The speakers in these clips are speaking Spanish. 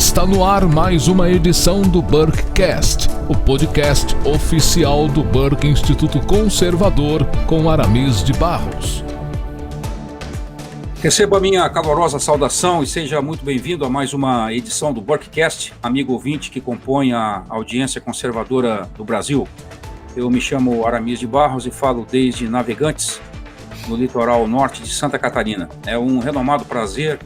Está no ar mais uma edição do Burkecast, o podcast oficial do Burke Instituto Conservador com Aramis de Barros. Receba a minha calorosa saudação e seja muito bem-vindo a mais uma edição do Burkecast, amigo ouvinte que compõe a audiência conservadora do Brasil. Eu me chamo Aramis de Barros e falo desde Navegantes, no litoral norte de Santa Catarina. É um renomado prazer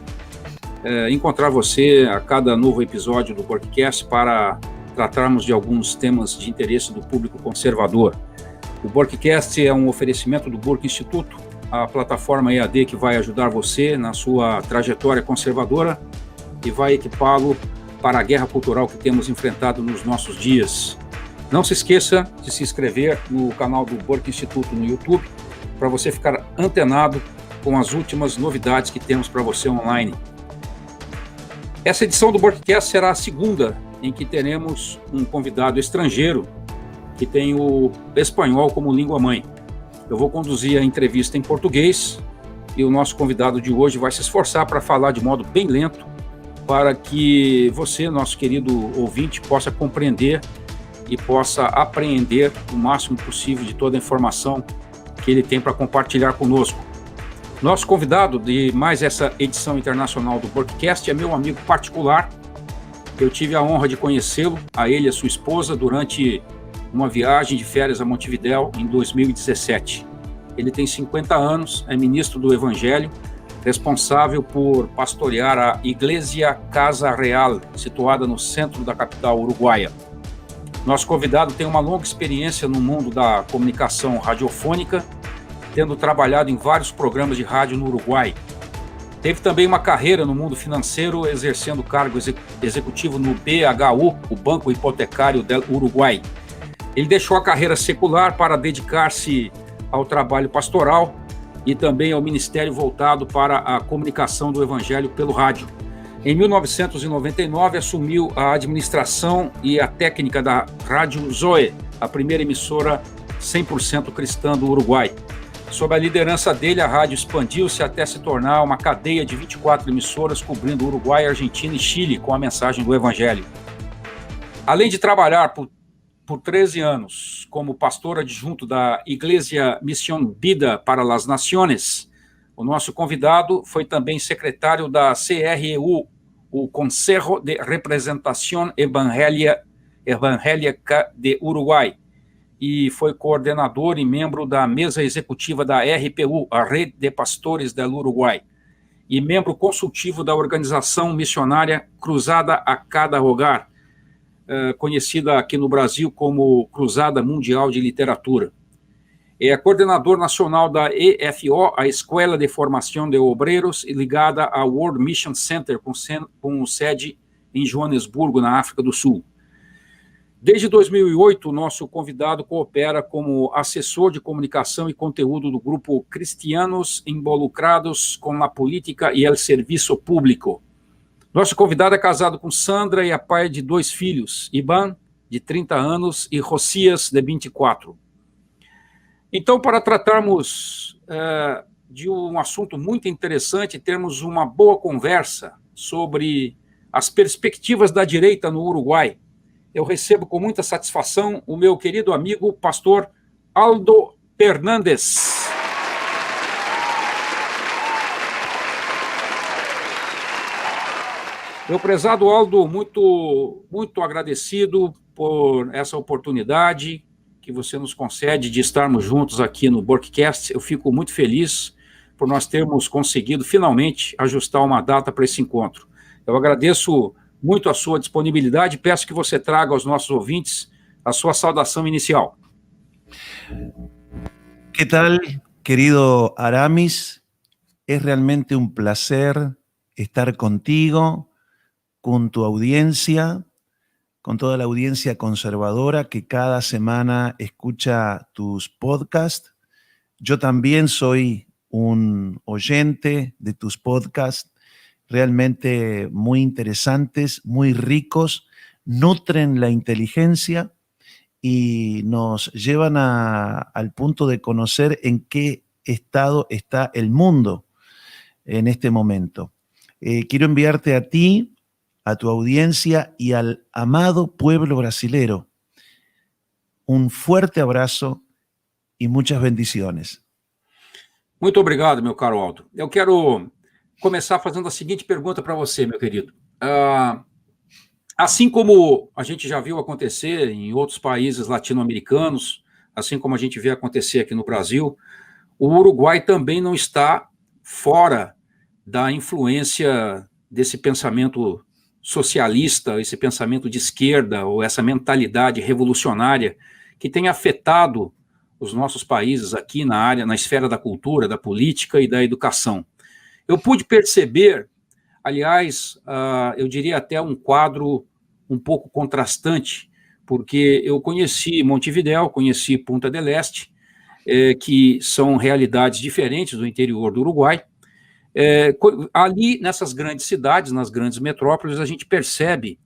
encontrar você a cada novo episódio do Burkecast para tratarmos de alguns temas de interesse do público conservador. O Burkecast é um oferecimento do Burke Instituto, a plataforma EAD que vai ajudar você na sua trajetória conservadora e vai equipá-lo para a guerra cultural que temos enfrentado nos nossos dias. Não se esqueça de se inscrever no canal do Burke Instituto no YouTube para você ficar antenado com as últimas novidades que temos para você online. Essa edição do Burkecast será a segunda em que teremos um convidado estrangeiro que tem o espanhol como língua mãe. Eu vou conduzir a entrevista em português e o nosso convidado de hoje vai se esforçar para falar de modo bem lento para que você, nosso querido ouvinte, possa compreender e possa apreender o máximo possível de toda a informação que ele tem para compartilhar conosco. Nosso convidado de mais essa edição internacional do Burkecast é meu amigo particular. Eu tive a honra de conhecê-lo, a ele e a sua esposa, durante uma viagem de férias a Montevidéu em 2017. Ele tem 50 anos, é ministro do Evangelho, responsável por pastorear a Iglesia Casa Real, situada no centro da capital uruguaia. Nosso convidado tem uma longa experiência no mundo da comunicação radiofônica, tendo trabalhado em vários programas de rádio no Uruguai. Teve também uma carreira no mundo financeiro, exercendo cargo executivo no BHU, o Banco Hipotecário do Uruguai. Ele deixou a carreira secular para dedicar-se ao trabalho pastoral e também ao ministério voltado para a comunicação do Evangelho pelo rádio. Em 1999, assumiu a administração e a técnica da Rádio Zoe, a primeira emissora 100% cristã do Uruguai. Sob a liderança dele, a rádio expandiu-se até se tornar uma cadeia de 24 emissoras cobrindo Uruguai, Argentina e Chile com a mensagem do Evangelho. Além de trabalhar por 13 anos como pastor adjunto da Iglesia Misión Vida para las Naciones, o nosso convidado foi também secretário da CREU, o Consejo de Representación Evangélica de Uruguai, e foi coordenador e membro da mesa executiva da RPU, a Rede de Pastores del Uruguai, e membro consultivo da organização missionária Cruzada a Cada Hogar, conhecida aqui no Brasil como Cruzada Mundial de Literatura. É coordenador nacional da EFO, a Escola de Formação de Obreiros, ligada ao World Mission Center, com sede em Joanesburgo, na África do Sul. Desde 2008, o nosso convidado coopera como assessor de comunicação e conteúdo do grupo Cristianos Involucrados com a Política e el Serviço Público. Nosso convidado é casado com Sandra e é pai de 2 filhos, Ivan, de 30 anos, e Josias, de 24. Então, para tratarmos de um assunto muito interessante, termos uma boa conversa sobre as perspectivas da direita no Uruguai, eu recebo com muita satisfação o meu querido amigo, pastor Aldo Fernandes. Meu prezado Aldo, muito agradecido por essa oportunidade que você nos concede de estarmos juntos aqui no Burkecast. Eu fico muito feliz por nós termos conseguido finalmente ajustar uma data para esse encontro. Eu agradeço muito a sua disponibilidade e peço que você traga aos nossos ouvintes a sua saudação inicial. ¿Qué tal, querido Aramis? Es realmente un placer estar contigo, con tu audiencia, con toda la audiencia conservadora que cada semana escucha tus podcasts. Yo también soy un oyente de tus podcasts, realmente muy interesantes, muy ricos, nutren la inteligencia y nos llevan al punto de conocer en qué estado está el mundo en este momento. Quiero enviarte a ti a tu audiencia y al amado pueblo brasilero. Un fuerte abraço e muitas bendiciones. Muito obrigado, meu caro Aldo. Eu quero começar fazendo a seguinte pergunta para você, meu querido. Assim como a gente já viu acontecer em outros países latino-americanos, assim como a gente vê acontecer aqui no Brasil, o Uruguai também não está fora da influência desse pensamento socialista, esse pensamento de esquerda, ou essa mentalidade revolucionária que tem afetado os nossos países aqui na área, na esfera da cultura, da política e da educação. Eu pude perceber, aliás, eu diria até um quadro um pouco contrastante, porque eu conheci Montevidéu, conheci Punta del Este, que são realidades diferentes do interior do Uruguai. Ali, nessas grandes cidades, nas grandes metrópoles, a gente percebe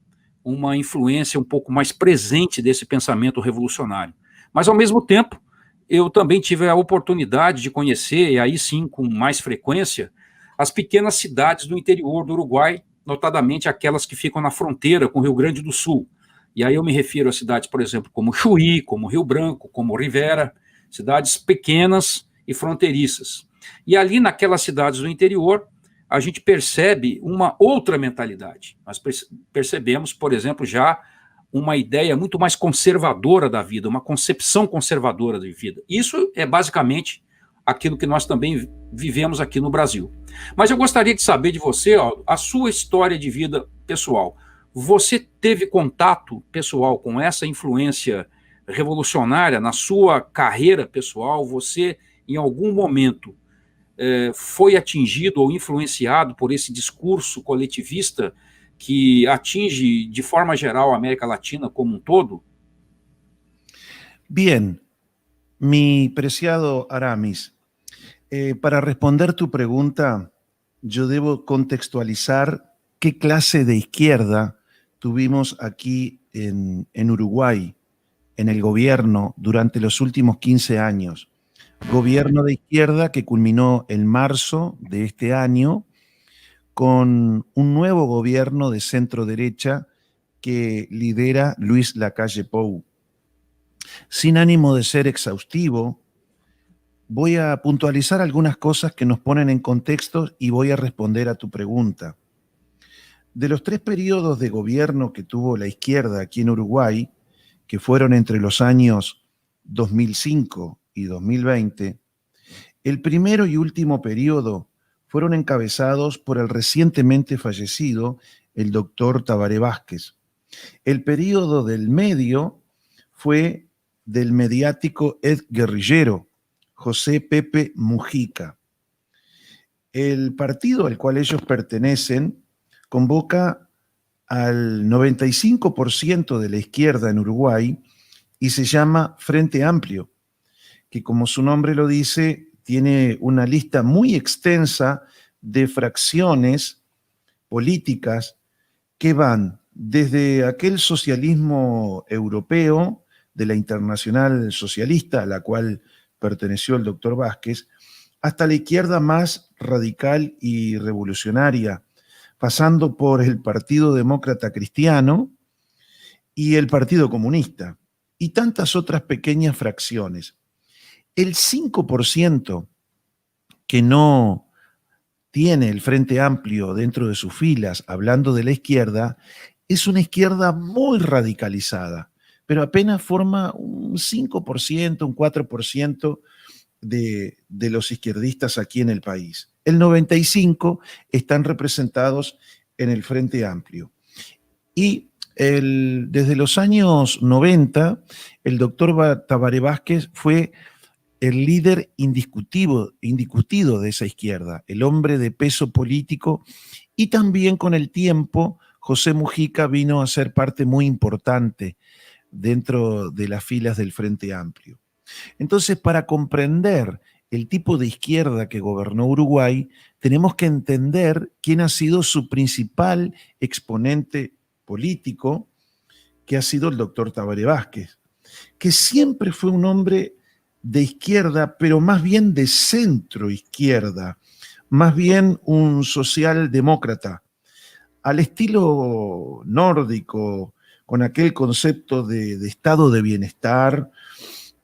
uma influência um pouco mais presente desse pensamento revolucionário. Mas, ao mesmo tempo, eu também tive a oportunidade de conhecer, e aí sim com mais frequência, as pequenas cidades do interior do Uruguai, notadamente aquelas que ficam na fronteira com o Rio Grande do Sul. E aí eu me refiro a cidades, por exemplo, como Chuí, como Rio Branco, como Rivera, cidades pequenas e fronteiriças. E ali naquelas cidades do interior, a gente percebe uma outra mentalidade. Nós percebemos, por exemplo, já uma ideia muito mais conservadora da vida, uma concepção conservadora de vida. Isso é basicamente aquilo que nós também vivemos aqui no Brasil. Mas eu gostaria de saber de você, Aldo, a sua história de vida pessoal. Você teve contato pessoal com essa influência revolucionária na sua carreira pessoal? Você, em algum momento, foi atingido ou influenciado por esse discurso coletivista que atinge, de forma geral, a América Latina como um todo? Bien, mi preciado Aramis, para responder tu pregunta, yo debo contextualizar qué clase de izquierda tuvimos aquí en Uruguay, en el gobierno, durante los últimos 15 años. Gobierno de izquierda que culminó en marzo de este año con un nuevo gobierno de centro-derecha que lidera Luis Lacalle Pou. Sin ánimo de ser exhaustivo, voy a puntualizar algunas cosas que nos ponen en contexto y voy a responder a tu pregunta. De los 3 periodos de gobierno que tuvo la izquierda aquí en Uruguay, que fueron entre los años 2005 y 2020, el primero y último periodo fueron encabezados por el recientemente fallecido el doctor Tabaré Vázquez. El periodo del medio fue del mediático guerrillero José Pepe Mujica. El partido al cual ellos pertenecen convoca al 95% de la izquierda en Uruguay y se llama Frente Amplio, que como su nombre lo dice, tiene una lista muy extensa de fracciones políticas que van desde aquel socialismo europeo de la Internacional Socialista, a la cual perteneció el doctor Vázquez, hasta la izquierda más radical y revolucionaria, pasando por el Partido Demócrata Cristiano y el Partido Comunista, y tantas otras pequeñas fracciones. El 5% que no tiene el Frente Amplio dentro de sus filas, hablando de la izquierda, es una izquierda muy radicalizada, pero apenas forma un 5%, un 4% de los izquierdistas aquí en el país. El 95% están representados en el Frente Amplio. Y desde los años 90, el doctor Tabaré Vázquez fue el líder indiscutido de esa izquierda, el hombre de peso político, y también con el tiempo José Mujica vino a ser parte muy importante dentro de las filas del Frente Amplio. Entonces, para comprender el tipo de izquierda que gobernó Uruguay, tenemos que entender quién ha sido su principal exponente político, que ha sido el doctor Tabaré Vázquez, que siempre fue un hombre de izquierda, pero más bien de centro izquierda, más bien un socialdemócrata. al estilo nórdico, con aquel concepto de estado de bienestar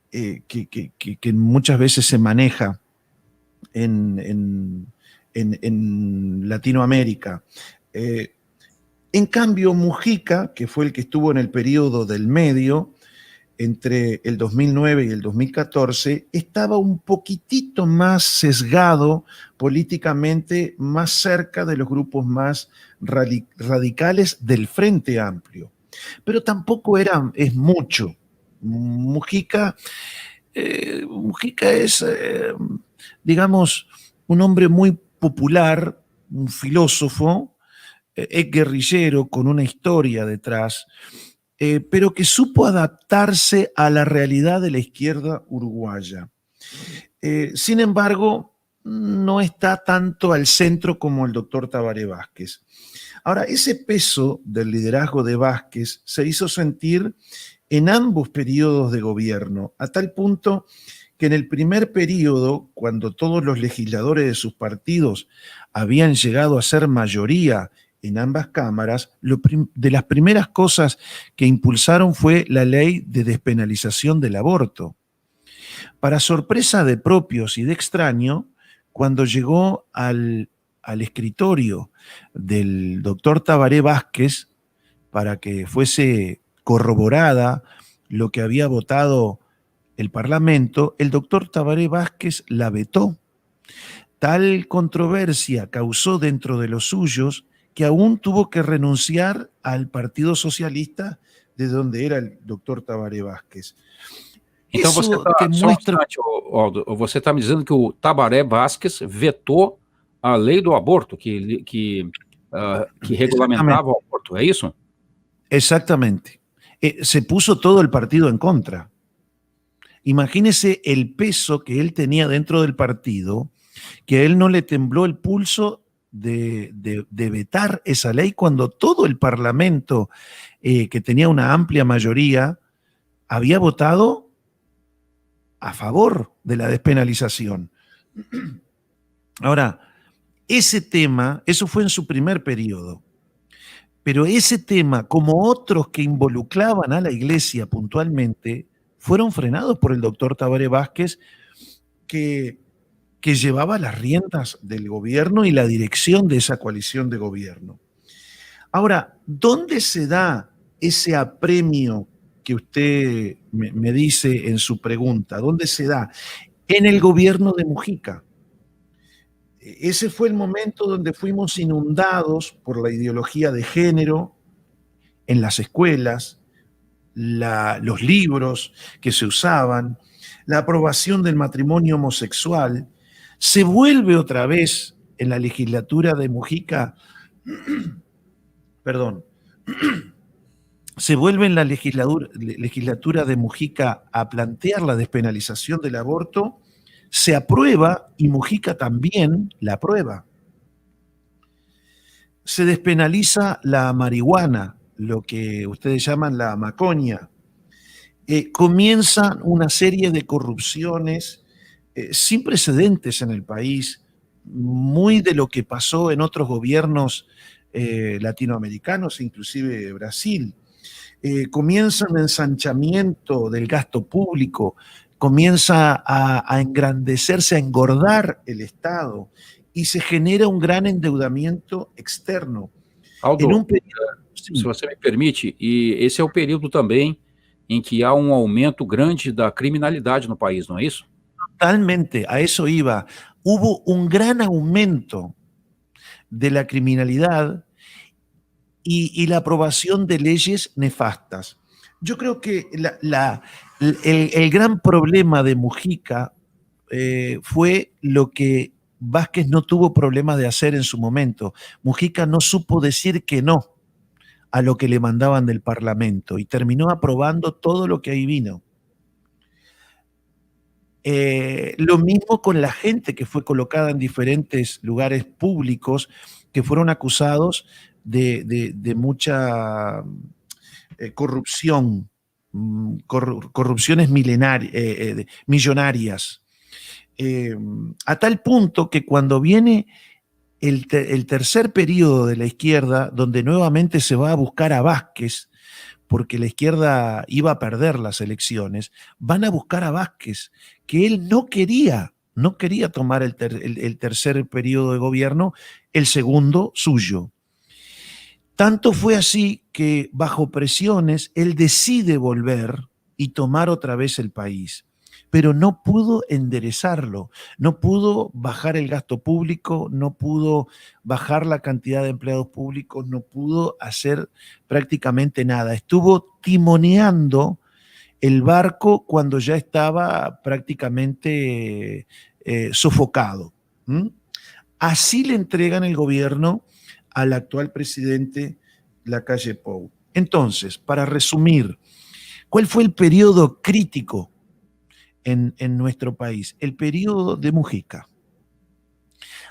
que muchas veces se maneja en Latinoamérica. En cambio, Mujica, que fue el que estuvo en el periodo del medio, entre el 2009 y el 2014, estaba un poquitito más sesgado políticamente, más cerca de los grupos más radicales del Frente Amplio. Pero tampoco es mucho. Mujica es, digamos, un hombre muy popular, un filósofo, es guerrillero con una historia detrás, pero que supo adaptarse a la realidad de la izquierda uruguaya. Sin embargo, no está tanto al centro como el doctor Tabaré Vázquez. Ahora, ese peso del liderazgo de Vázquez se hizo sentir en ambos periodos de gobierno, a tal punto que en el primer periodo, cuando todos los legisladores de sus partidos habían llegado a ser mayoría en ambas cámaras, de las primeras cosas que impulsaron fue la ley de despenalización del aborto. Para sorpresa de propios y de extraño, cuando llegó al escritorio del doctor Tabaré Vázquez para que fuese corroborada lo que había votado el Parlamento, el doctor Tabaré Vázquez la vetó. Tal controversia causó dentro de los suyos que aún tuvo que renunciar al Partido Socialista, de donde era el doctor Tabaré Vázquez. Então Isso você está, demonstra... Aldo, você está me dizendo que o Tabaré Vázquez vetou a lei do aborto, que regulamentava o aborto, ¿é isso? Exactamente. Se puso todo el partido en contra. Imagínese el peso que él tenía dentro del partido, que a él no le tembló el pulso de vetar esa ley cuando todo el Parlamento, que tenía una amplia mayoría, había votado a favor de la despenalización. Ahora, ese tema, eso fue en su primer periodo, pero ese tema, como otros que involucraban a la iglesia puntualmente, fueron frenados por el doctor Tabaré Vázquez, que llevaba las riendas del gobierno y la dirección de esa coalición de gobierno. Ahora, ¿dónde se da ese apremio que usted me dice en su pregunta? ¿Dónde se da? En el gobierno de Mujica. Ese fue el momento donde fuimos inundados por la ideología de género en las escuelas, los libros que se usaban, la aprobación del matrimonio homosexual. Se vuelve otra vez en la legislatura de Mujica, perdón, se vuelve en la legislatura de Mujica a plantear la despenalización del aborto, se aprueba y Mujica también la aprueba. Se despenaliza la marihuana, lo que ustedes llaman la macoña. Comienzan una serie de corrupciones sin precedentes en el país, muy de lo que pasó en otros gobiernos latinoamericanos, inclusive Brasil. Comienza un ensanchamiento del gasto público, comienza a engrandecerse, a engordar el Estado y se genera un gran endeudamiento externo. Aldo, se você me permite, e esse é o período também em que há um aumento grande da criminalidade no país, não é isso? Totalmente, a eso iba. Hubo un gran aumento de la criminalidad y la aprobación de leyes nefastas. Yo creo que el gran problema de Mujica fue lo que Vázquez no tuvo problema de hacer en su momento. Mujica no supo decir que no a lo que le mandaban del Parlamento y terminó aprobando todo lo que ahí vino. Lo mismo con la gente que fue colocada en diferentes lugares públicos que fueron acusados de mucha corrupción, corrupciones millonarias, a tal punto que cuando viene el tercer periodo de la izquierda, donde nuevamente se va a buscar a Vázquez, porque la izquierda iba a perder las elecciones, van a buscar a Vázquez, que él no quería tomar el tercer periodo de gobierno, el segundo suyo. Tanto fue así que bajo presiones él decide volver y tomar otra vez el país, pero no pudo enderezarlo, no pudo bajar el gasto público, no pudo bajar la cantidad de empleados públicos, no pudo hacer prácticamente nada. Estuvo timoneando el barco cuando ya estaba prácticamente sofocado. ¿Mm? Así le entregan el gobierno al actual presidente Lacalle Pou. Entonces, para resumir, ¿cuál fue el periodo crítico en nuestro país? El periodo de Mujica.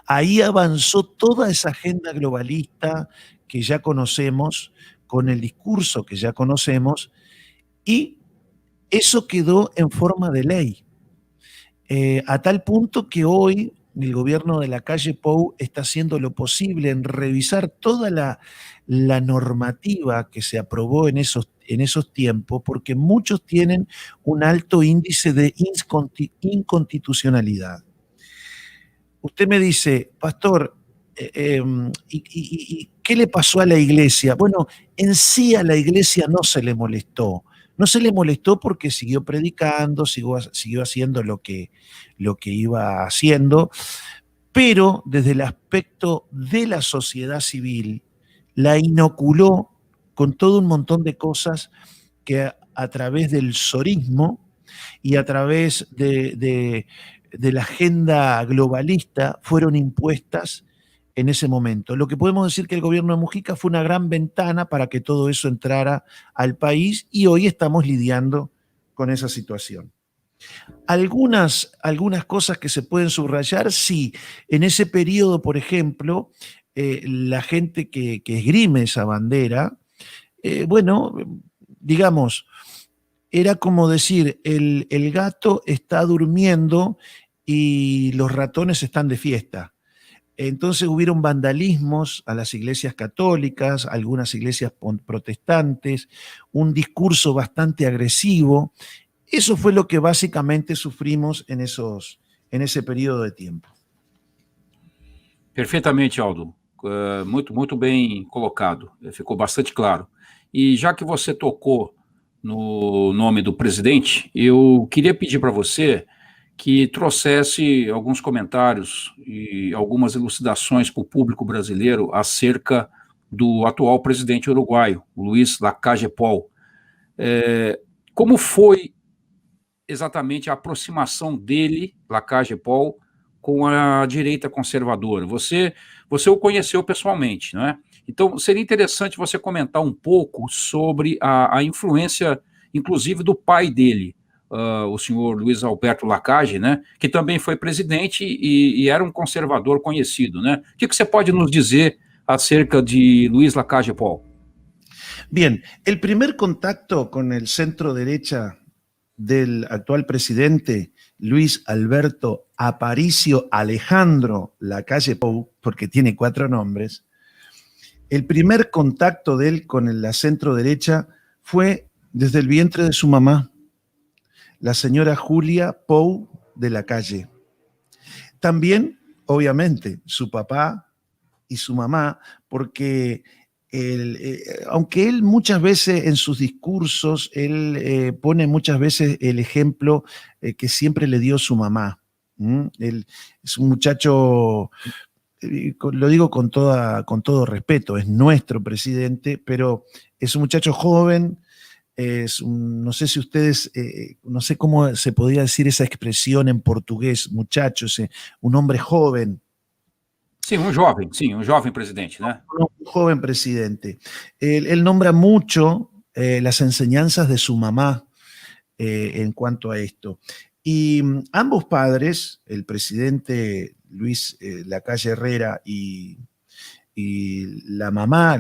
Ahí avanzó toda esa agenda globalista que ya conocemos, con el discurso que ya conocemos, y eso quedó en forma de ley. A tal punto que hoy el gobierno de Lacalle Pou está haciendo lo posible en revisar toda la normativa que se aprobó en esos tiempos, porque muchos tienen un alto índice de inconstitucionalidad. Usted me dice, pastor, ¿y qué le pasó a la iglesia? Bueno, en sí a la iglesia no se le molestó. No se le molestó porque siguió predicando, siguió haciendo lo que iba haciendo, pero desde el aspecto de la sociedad civil, la inoculó con todo un montón de cosas que a través del sorismo y a través de la agenda globalista fueron impuestas en ese momento. Lo que podemos decir que el gobierno de Mujica fue una gran ventana para que todo eso entrara al país y hoy estamos lidiando con esa situación. Algunas cosas que se pueden subrayar, sí. En ese periodo, por ejemplo, la gente que esgrime esa bandera, bueno, digamos, era como decir, el gato está durmiendo y los ratones están de fiesta. Entonces hubieron vandalismos a las iglesias católicas, algunas iglesias protestantes, un discurso bastante agresivo. Eso fue lo que básicamente sufrimos en ese período de tiempo. Perfeitamente, Aldo. Muito bem colocado. Ficou bastante claro. E já que você tocou no nome do presidente, eu queria pedir para você que trouxesse alguns comentários e algumas elucidações para o público brasileiro acerca do atual presidente uruguaio, Luiz Lacalle Pou. Como foi exatamente a aproximação dele, Lacalle Pou, com a direita conservadora? Você o conheceu pessoalmente, não é? Então, seria interessante você comentar um pouco sobre a influência, inclusive, do pai dele, o senhor Luiz Alberto Lacalle, né, que também foi presidente e era um conservador conhecido, né? O que você pode nos dizer acerca de Luiz Lacalle Pou? Bien, el primer contacto con el centro derecha del actual presidente Luis Alberto Aparicio Alejandro Lacalle Pou, porque tiene 4 nombres, el primer contacto de él con la centro derecha fue desde el vientre de su mamá, la señora Julia Pou de Lacalle. También, obviamente, su papá y su mamá, porque aunque él muchas veces en sus discursos, él pone muchas veces el ejemplo que siempre le dio su mamá. Él es un muchacho, lo digo con todo respeto, es nuestro presidente, pero es un muchacho joven. No sé si ustedes, no sé cómo se podría decir esa expresión en portugués, muchachos, un hombre joven. Sí, un joven presidente, ¿no? Un joven presidente. Él nombra mucho las enseñanzas de su mamá en cuanto a esto. Y ambos padres, el presidente Luis Lacalle Herrera y la mamá,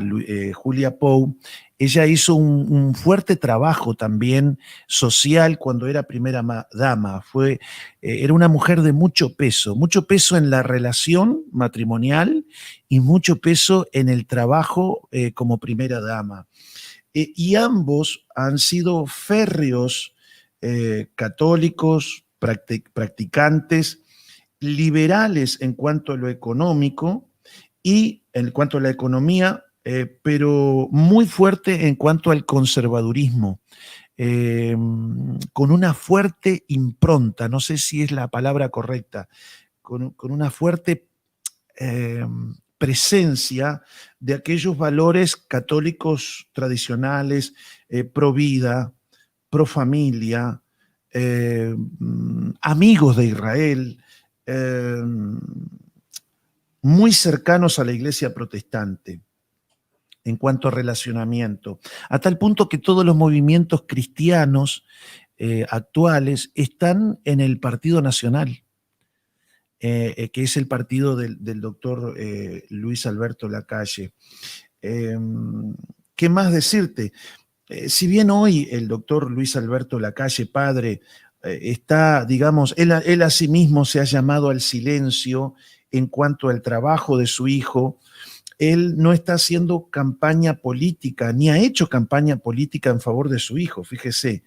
Julia Pou, ella hizo un fuerte trabajo también social cuando era primera dama. Era una mujer de mucho peso en la relación matrimonial y mucho peso en el trabajo como primera dama. Y ambos han sido férreos católicos, practicantes, liberales en cuanto a lo económico y en cuanto a la economía, pero muy fuerte en cuanto al conservadurismo, con una fuerte impronta, no sé si es la palabra correcta, con una fuerte presencia de aquellos valores católicos tradicionales, pro vida, pro familia, amigos de Israel, muy cercanos a la iglesia protestante en cuanto a relacionamiento, a tal punto que todos los movimientos cristianos actuales están en el Partido Nacional, que es el partido del doctor Luis Alberto Lacalle. ¿Qué más decirte? Si bien hoy el doctor Luis Alberto Lacalle, padre, está, digamos, él a sí mismo se ha llamado al silencio en cuanto al trabajo de su hijo, él no está haciendo campaña política, ni ha hecho campaña política en favor de su hijo, fíjese,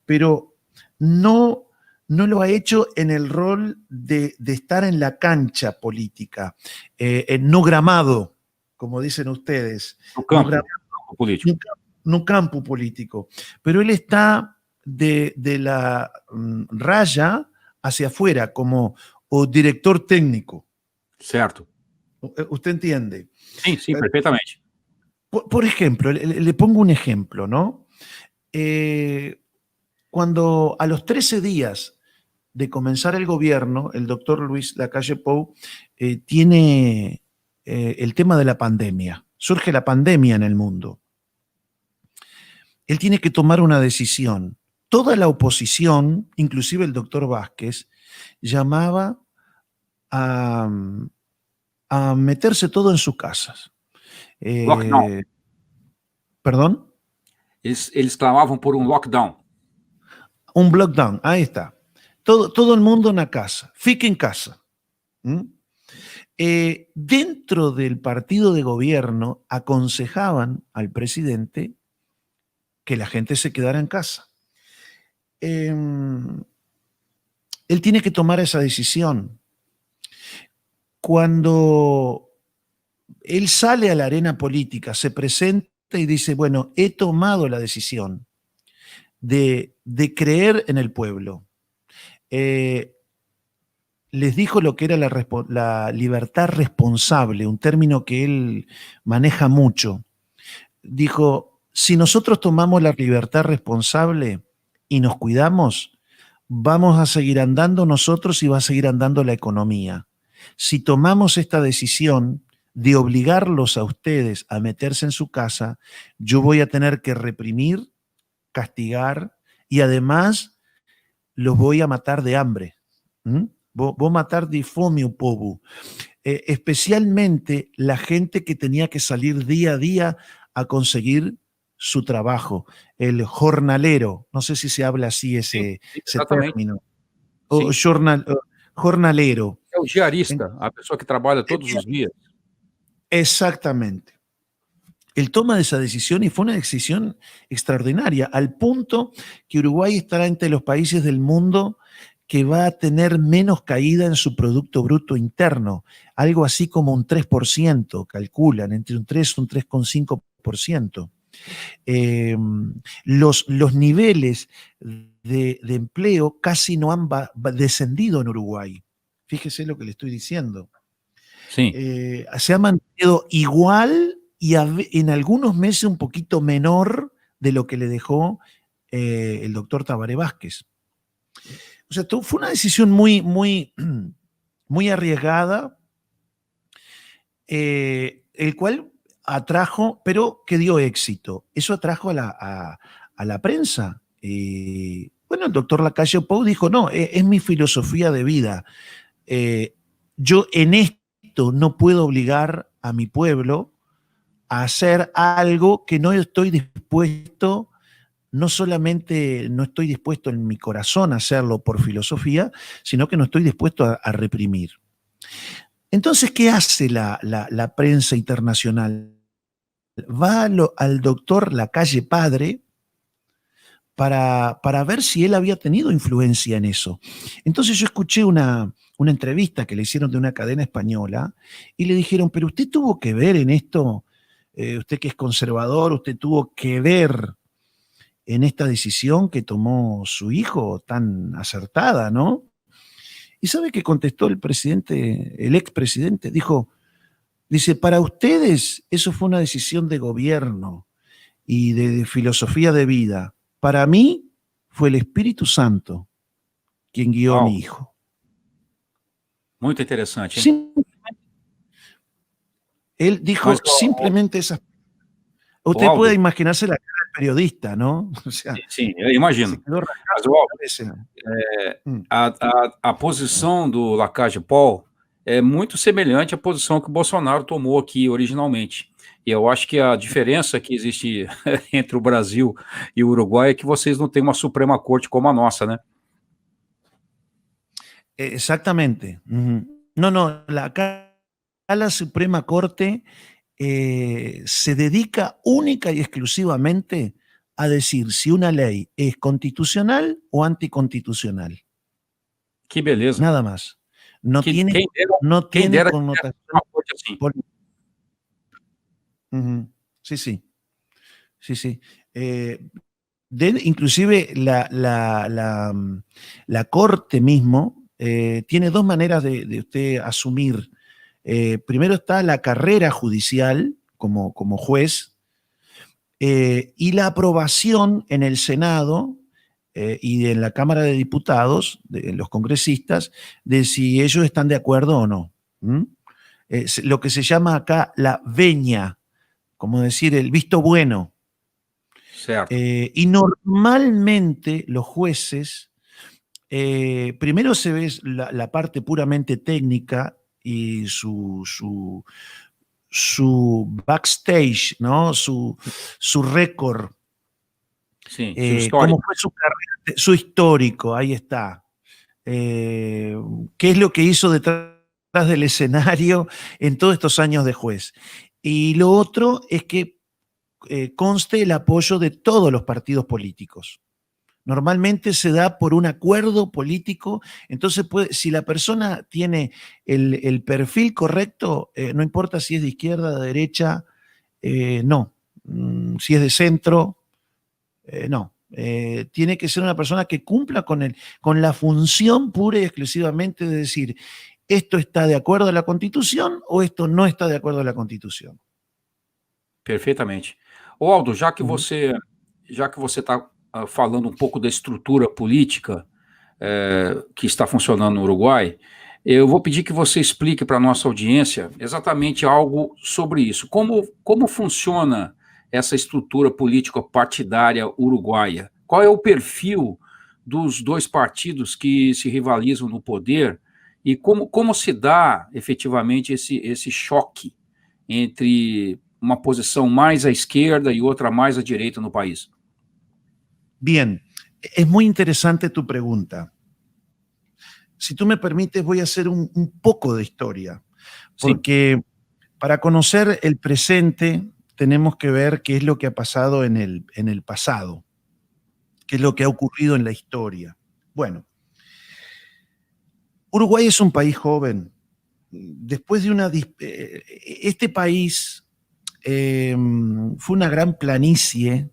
pero no lo ha hecho en el rol de estar en la cancha política, no gramado, como dicen ustedes. No campo político. Pero él está de la raya hacia afuera, como o director técnico. Certo. ¿Usted entiende? Sí, perfectamente. Por ejemplo, le pongo un ejemplo, ¿no? Cuando a los 13 días de comenzar el gobierno, el doctor Luis Lacalle Pou tiene el tema de la pandemia. Surge la pandemia en el mundo. Él tiene que tomar una decisión. Toda la oposición, inclusive el doctor Vázquez, llamaba a meterse todo en sus casas. Lockdown. ¿Perdón? Eles clamavam por un lockdown. Un lockdown, ahí está. Todo el mundo en la casa, fique en casa. Dentro del partido de gobierno aconsejaban al presidente que la gente se quedara en casa. Él tiene que tomar esa decisión. Cuando él sale a la arena política, se presenta y dice, bueno, he tomado la decisión de creer en el pueblo. Les dijo lo que era la libertad responsable, un término que él maneja mucho. Dijo, si nosotros tomamos la libertad responsable y nos cuidamos, vamos a seguir andando nosotros y va a seguir andando la economía. Si tomamos esta decisión de obligarlos a ustedes a meterse en su casa, yo voy a tener que reprimir, castigar y además los voy a matar de hambre. Voy a matar de fome o povo. Especialmente la gente que tenía que salir día a día a conseguir su trabajo, el jornalero, no sé si se habla así ese término, o jornalero. É o diarista, a pessoa que trabalha todos os dias. Exactamente. Él toma esa decisión y fue una decisión extraordinaria, al punto que Uruguay estará entre los países del mundo que va a tener menos caída en su Producto Bruto Interno, algo así como un 3%, calculan, entre un 3 y un 3,5%. Los niveles de empleo casi no han descendido en Uruguay. Fíjese lo que le estoy diciendo. Sí. Se ha mantenido igual y en algunos meses un poquito menor de lo que le dejó el doctor Tabaré Vázquez. O sea, fue una decisión muy arriesgada, el cual atrajo, pero que dio éxito. Eso atrajo a la prensa. Bueno, el doctor Lacalle Pou dijo, no, es mi filosofía de vida. Yo en esto no puedo obligar a mi pueblo a hacer algo que no estoy dispuesto, no solamente no estoy dispuesto en mi corazón a hacerlo por filosofía, sino que no estoy dispuesto a reprimir. Entonces, ¿qué hace la prensa internacional? Va al doctor Lacalle Padre para ver si él había tenido influencia en eso. Entonces yo escuché una entrevista que le hicieron de una cadena española y le dijeron, pero usted tuvo que ver en esto, usted que es conservador, usted tuvo que ver en esta decisión que tomó su hijo tan acertada, ¿no? ¿Y sabe qué contestó el presidente, el expresidente? Dice, para ustedes eso fue una decisión de gobierno y de filosofía de vida. Para mí fue el Espíritu Santo quien guió a Uau, mi hijo. muito interessante, hein? Sim- Él Mas, dijo simplemente esas. ô, Usted puede Aldo, imaginarse la cara del periodista, ¿no? O sim, sea, sim, eu se imagino. quedó rascado Mas, ô, la Aldo, cabeza. é, Mm. a posição do Lacage Paul é muito semelhante à posição que o Bolsonaro tomou aqui originalmente. E eu acho que a diferença que existe entre o Brasil e o Uruguai é que vocês não têm uma Suprema Corte como a nossa, né? Exactamente. Ujú. No, no, acá la Suprema Corte se dedica única y exclusivamente a decir si una ley es constitucional o anticonstitucional. Que beleza. Nada más. No Que, tiene, no quem tiene dera que tivesse connotación uma corte assim. política. Ujú. Sí, sí. Sí, sí. Inclusive la corte mismo tiene dos maneras de usted asumir. Primero está la carrera judicial como juez y la aprobación en el Senado y en la Cámara de Diputados, de los congresistas, de si ellos están de acuerdo o no. ¿Mm? Lo que se llama acá la veña, como decir el visto bueno. Certo. Y normalmente los jueces, primero se ve la parte puramente técnica y su backstage, ¿no? Su récord, Sim, sua história. cómo fue su carrera, su histórico, ahí está. ¿Qué es lo que hizo detrás del escenario en todos estos años de juez? Y lo otro es que conste el apoyo de todos los partidos políticos. Normalmente se da por un acuerdo político, entonces si la persona tiene el perfil correcto, no importa si es de izquierda, de derecha, no. Si es de centro, no. Tiene que ser una persona que cumpla con la función pura y exclusivamente de decir, esto está de acuerdo a la Constitución o esto no está de acuerdo a la Constitución. Perfeitamente. Ô, Aldo, já que Uhum. você está falando um pouco da estrutura política que está funcionando no Uruguai, eu vou pedir que você explique para a nossa audiência exatamente algo sobre isso. Como funciona essa estrutura política partidária uruguaia? Qual é o perfil dos dois partidos que se rivalizam no poder e como se dá efetivamente esse choque entre uma posição mais à esquerda e outra mais à direita no país? Bien, es muy interesante tu pregunta. Si tú me permites, voy a hacer un poco de historia, porque para conocer el presente tenemos que ver qué es lo que ha pasado en el pasado, qué es lo que ha ocurrido en la historia. Bueno, Uruguay es un país joven. Después de este país fue una gran planicie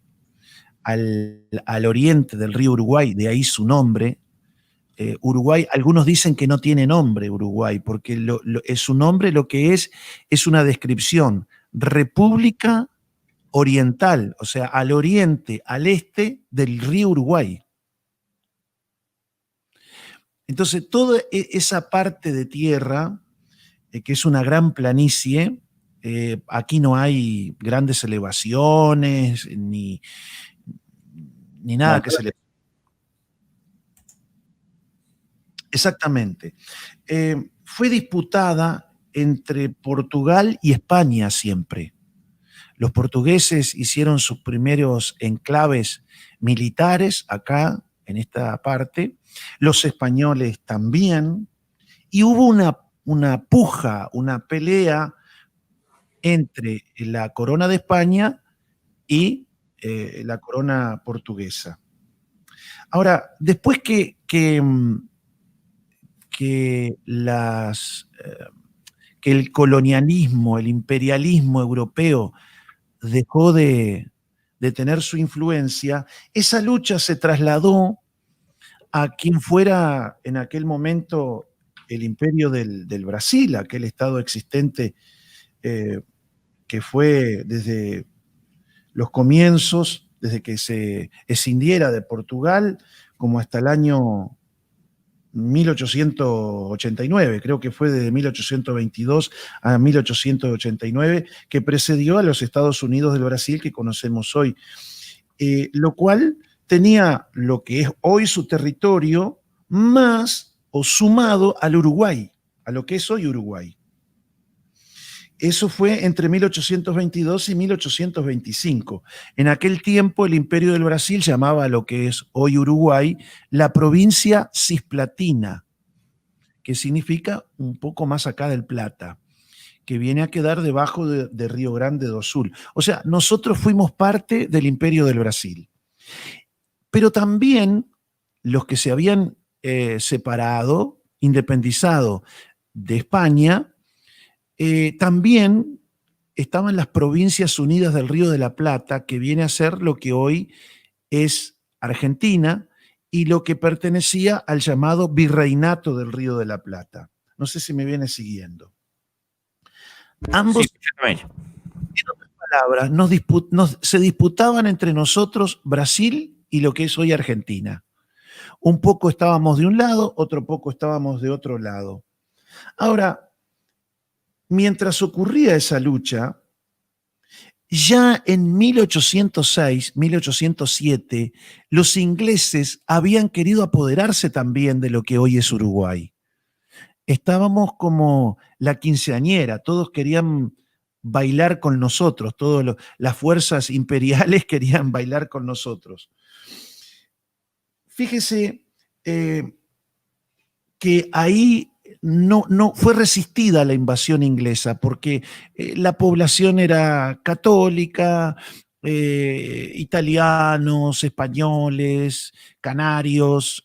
al oriente del río Uruguay, de ahí su nombre. Uruguay, algunos dicen que no tiene nombre Uruguay, porque su nombre lo que es una descripción, República Oriental, o sea, al oriente, al este del río Uruguay. Entonces, toda esa parte de tierra, que es una gran planicie, aquí no hay grandes elevaciones, ni nada que se le... Exactamente. Fue disputada entre Portugal y España siempre. Los portugueses hicieron sus primeros enclaves militares acá, en esta parte, los españoles también, y hubo una puja, una pelea entre la corona de España y la corona portuguesa. Ahora, después que el colonialismo, el imperialismo europeo dejó de tener su influencia, esa lucha se trasladó a quien fuera en aquel momento el imperio del Brasil, aquel estado existente que fue desde los comienzos, desde que se escindiera de Portugal, como hasta el año 1889, creo que fue desde 1822 a 1889, que precedió a los Estados Unidos del Brasil que conocemos hoy, lo cual tenía lo que es hoy su territorio más o sumado al Uruguay, a lo que es hoy Uruguay. Eso fue entre 1822 y 1825. En aquel tiempo el Imperio del Brasil llamaba a lo que es hoy Uruguay la provincia Cisplatina, que significa un poco más acá del Plata, que viene a quedar debajo de Río Grande do Sul. O sea, nosotros fuimos parte del Imperio del Brasil. Pero también los que se habían separado, independizado de España, también estaban las Provincias Unidas del Río de la Plata, que viene a ser lo que hoy es Argentina y lo que pertenecía al llamado Virreinato del Río de la Plata. No sé si me viene siguiendo. Ambos, sí, en otras palabras, se disputaban entre nosotros Brasil y lo que es hoy Argentina. Un poco estábamos de un lado, otro poco estábamos de otro lado. Ahora, mientras ocurría esa lucha, ya en 1806, 1807, los ingleses habían querido apoderarse también de lo que hoy es Uruguay. Estábamos como la quinceañera, todos querían bailar con nosotros, todas las fuerzas imperiales querían bailar con nosotros. Fíjese que ahí no fue resistida la invasión inglesa porque la población era católica, italianos, españoles, canarios,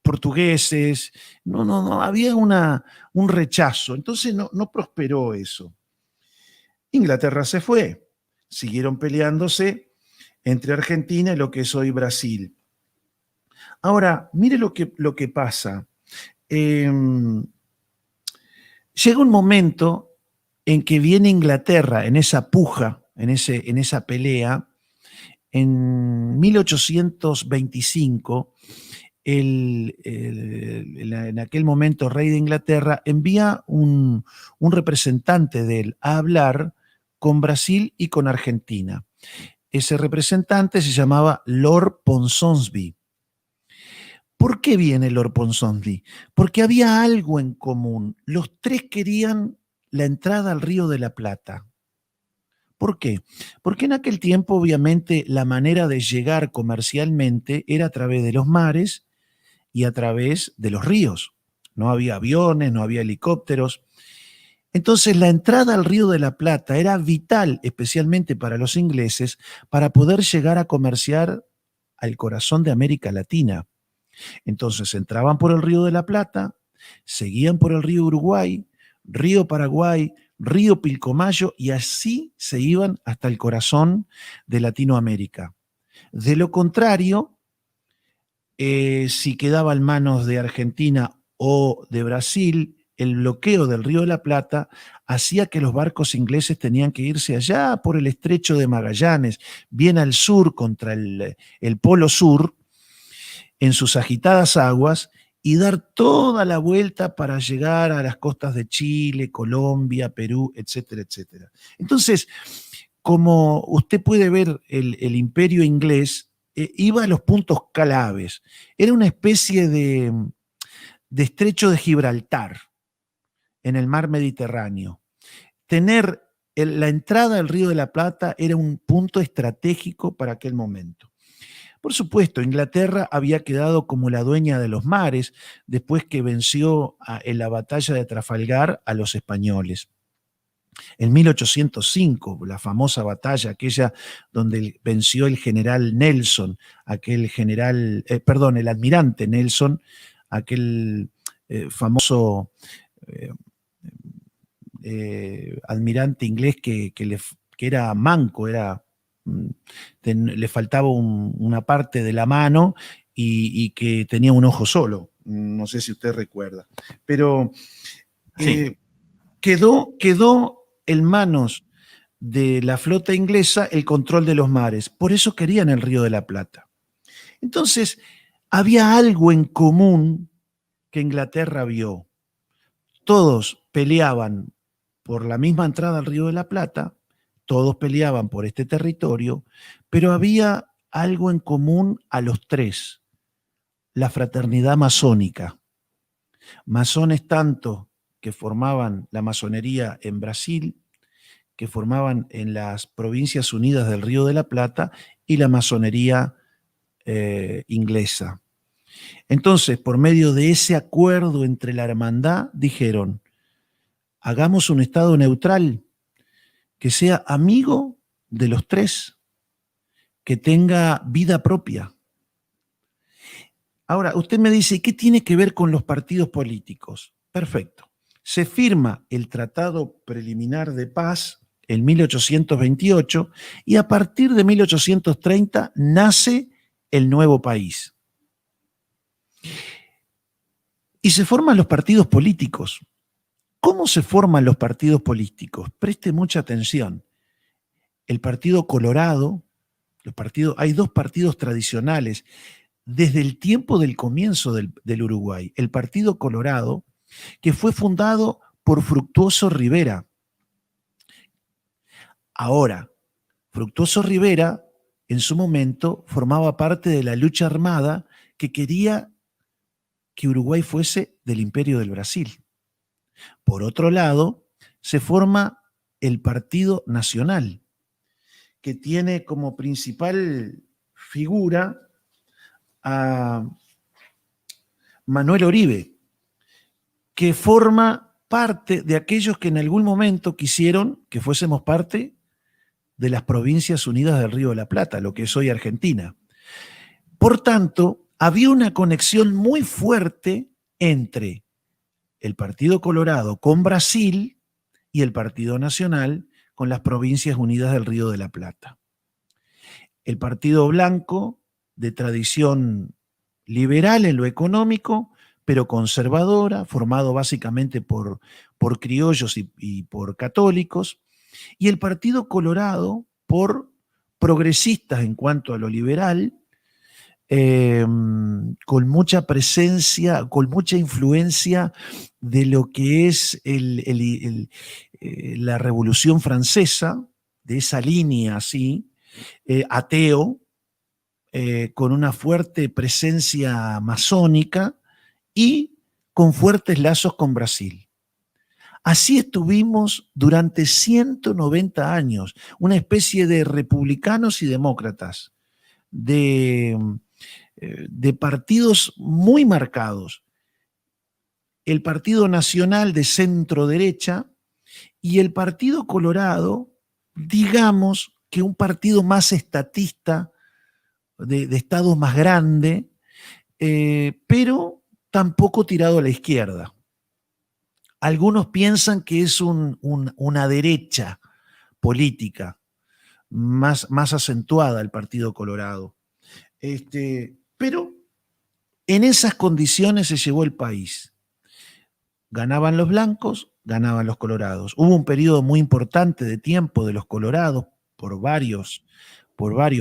portugueses. No, había un rechazo. Entonces no prosperó eso. Inglaterra se fue. Siguieron peleándose entre Argentina y lo que es hoy Brasil. Ahora, mire lo que pasa. Llega un momento en que viene Inglaterra en esa puja, en esa pelea. En 1825, en aquel momento rey de Inglaterra envía un representante de él a hablar con Brasil y con Argentina. Ese representante se llamaba Lord Ponsonby. ¿Por qué viene Lord Ponsonby? Porque había algo en común. Los tres querían la entrada al Río de la Plata. ¿Por qué? Porque en aquel tiempo, obviamente, la manera de llegar comercialmente era a través de los mares y a través de los ríos. No había aviones, no había helicópteros. Entonces, la entrada al Río de la Plata era vital, especialmente para los ingleses, para poder llegar a comerciar al corazón de América Latina. Entonces entraban por el Río de la Plata, seguían por el río Uruguay, río Paraguay, río Pilcomayo y así se iban hasta el corazón de Latinoamérica. De lo contrario, si quedaba en manos de Argentina o de Brasil, el bloqueo del Río de la Plata hacía que los barcos ingleses tenían que irse allá por el estrecho de Magallanes, bien al sur contra el Polo Sur, en sus agitadas aguas y dar toda la vuelta para llegar a las costas de Chile, Colombia, Perú, etcétera, etcétera. Entonces, como usted puede ver, el imperio inglés iba a los puntos claves. Era una especie de estrecho de Gibraltar. en el mar Mediterráneo. Tener la entrada al Río de la Plata era un punto estratégico para aquel momento. Por supuesto, Inglaterra había quedado como la dueña de los mares después que venció en la batalla de Trafalgar a los españoles. En 1805, la famosa batalla, aquella donde venció el general Nelson, el almirante Nelson, aquel famoso almirante inglés que era manco, le faltaba una parte de la mano y que tenía un ojo solo. No sé si usted recuerda. Pero Sí. quedó en manos de la flota inglesa el control de los mares. Por eso querían el Río de la Plata. Entonces, había algo en común que Inglaterra vio. Todos peleaban por la misma entrada al Río de la Plata, todos peleaban por este territorio, pero había algo en común a los tres: la fraternidad masónica. Masones tanto que formaban la masonería en Brasil, que formaban en las Provincias Unidas del Río de la Plata, y la masonería inglesa. Entonces, por medio de ese acuerdo entre la hermandad, dijeron: hagamos un Estado neutral que sea amigo de los tres, que tenga vida propia. Ahora, usted me dice, ¿qué tiene que ver con los partidos políticos? Perfecto. Se firma el Tratado Preliminar de Paz en 1828 y a partir de 1830 nace el nuevo país. Y se forman los partidos políticos. ¿Cómo se forman los partidos políticos? Preste mucha atención. El Partido Colorado, hay dos partidos tradicionales desde el tiempo del comienzo del Uruguay. El Partido Colorado, que fue fundado por Fructuoso Rivera. Ahora, Fructuoso Rivera en su momento formaba parte de la lucha armada que quería que Uruguay fuese del Imperio del Brasil. Por otro lado, se forma el Partido Nacional, que tiene como principal figura a Manuel Oribe, que forma parte de aquellos que en algún momento quisieron que fuésemos parte de las Provincias Unidas del Río de la Plata, lo que es hoy Argentina. Por tanto, había una conexión muy fuerte entre el Partido Colorado con Brasil y el Partido Nacional con las Provincias Unidas del Río de la Plata. El Partido Blanco, de tradición liberal en lo económico, pero conservadora, formado básicamente por criollos y por católicos, y el Partido Colorado por progresistas en cuanto a lo liberal, con mucha presencia, con mucha influencia de lo que es la Revolución Francesa, de esa línea así, ateo, con una fuerte presencia masónica y con fuertes lazos con Brasil. Así estuvimos durante 190 años, una especie de republicanos y demócratas, de partidos muy marcados. El Partido Nacional de centro derecha y el Partido Colorado, digamos que un partido más estatista, de Estado más grande, pero tampoco tirado a la izquierda. Algunos piensan que es una derecha política más acentuada el Partido Colorado. Pero en esas condiciones se llevó el país. Ganaban los blancos, ganaban los colorados. Hubo un periodo muy importante de tiempo de los colorados por varios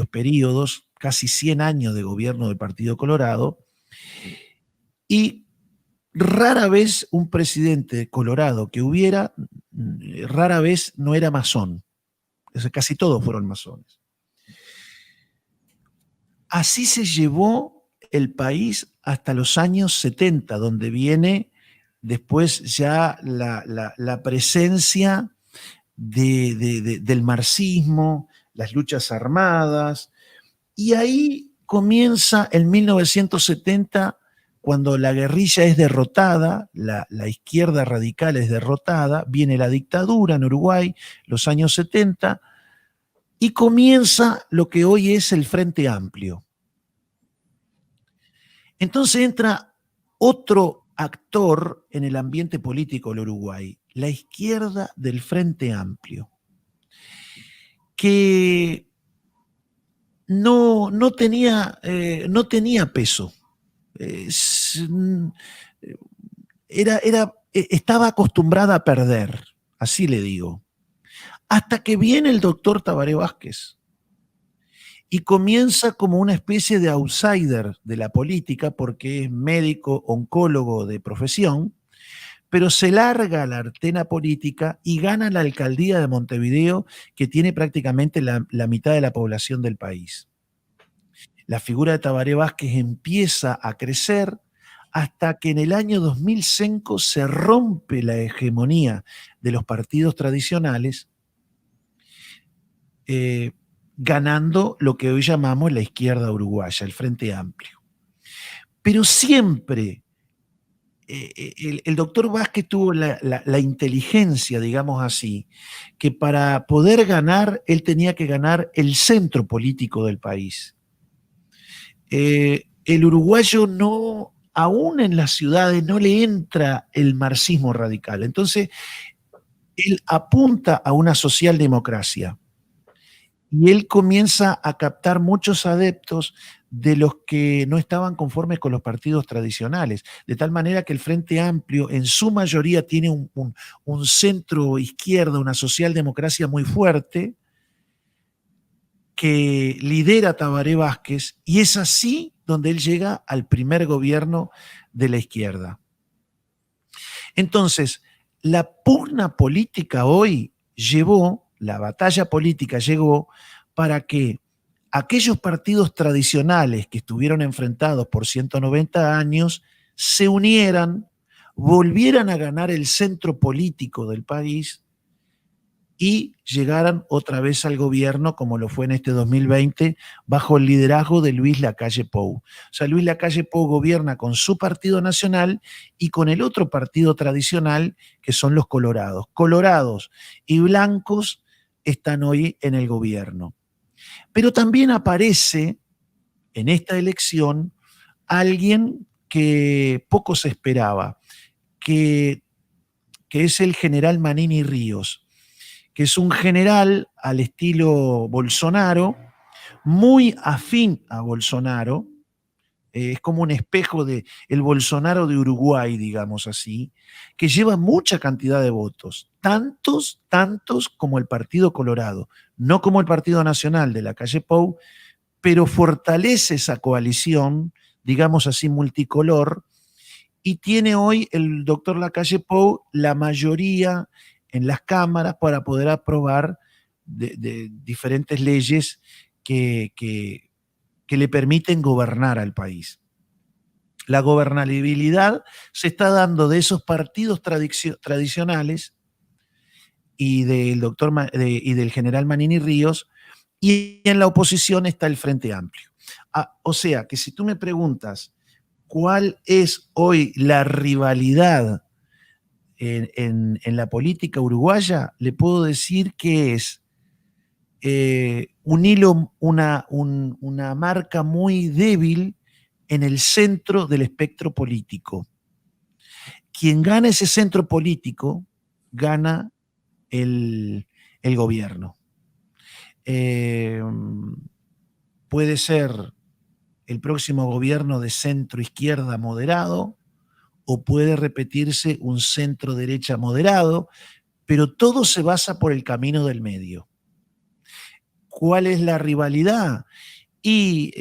periodos, casi 100 años de gobierno del Partido Colorado, y rara vez un presidente colorado que hubiera, rara vez no era masón. Casi todos fueron masones. Así se llevó el país hasta los años 70, donde viene después ya la presencia del marxismo, las luchas armadas, y ahí comienza en 1970, cuando la guerrilla es derrotada, la izquierda radical es derrotada, viene la dictadura en Uruguay, los años 70, y comienza lo que hoy es el Frente Amplio. Entonces entra otro actor en el ambiente político del Uruguay, la izquierda del Frente Amplio, que no tenía peso. Estaba acostumbrada a perder, así le digo. Hasta que viene el doctor Tabaré Vázquez y comienza como una especie de outsider de la política, porque es médico, oncólogo de profesión, pero se larga a la artena política y gana la alcaldía de Montevideo, que tiene prácticamente la mitad de la población del país. La figura de Tabaré Vázquez empieza a crecer hasta que en el año 2005 se rompe la hegemonía de los partidos tradicionales, ganando lo que hoy llamamos la izquierda uruguaya, el Frente Amplio. Pero siempre el doctor Vázquez tuvo la inteligencia, digamos así, que para poder ganar, él tenía que ganar el centro político del país. El uruguayo no, aún en las ciudades, no le entra el marxismo radical. Entonces, él apunta a una socialdemocracia y él comienza a captar muchos adeptos de los que no estaban conformes con los partidos tradicionales, de tal manera que el Frente Amplio en su mayoría tiene un centro izquierda, una socialdemocracia muy fuerte, que lidera Tabaré Vázquez, y es así donde él llega al primer gobierno de la izquierda. Entonces, la pugna política hoy llevó, la batalla política llegó para que aquellos partidos tradicionales que estuvieron enfrentados por 190 años se unieran, volvieran a ganar el centro político del país y llegaran otra vez al gobierno, como lo fue en este 2020, bajo el liderazgo de Luis Lacalle Pou. O sea, Luis Lacalle Pou gobierna con su partido nacional y con el otro partido tradicional, que son los colorados. Colorados y blancos están hoy en el gobierno. Pero también aparece en esta elección alguien que poco se esperaba, que es el general Manini Ríos, que es un general al estilo Bolsonaro, muy afín a Bolsonaro, es como un espejo del Bolsonaro de Uruguay, digamos así, que lleva mucha cantidad de votos, tantos como el Partido Colorado, no como el Partido Nacional de Lacalle Pou, pero fortalece esa coalición, digamos así, multicolor, y tiene hoy el doctor Lacalle Pou la mayoría en las cámaras para poder aprobar de diferentes leyes que le permiten gobernar al país. La gobernabilidad se está dando de esos partidos tradicionales y del y del general Manini Ríos, y en la oposición está el Frente Amplio. O sea, que si tú me preguntas cuál es hoy la rivalidad en la política uruguaya, le puedo decir que es un hilo, una marca muy débil en el centro del espectro político. Quien gana ese centro político gana el gobierno. Puede ser el próximo gobierno de centro izquierda moderado, o puede repetirse un centro derecha moderado, pero todo se basa por el camino del medio. ¿Cuál es la rivalidad? Y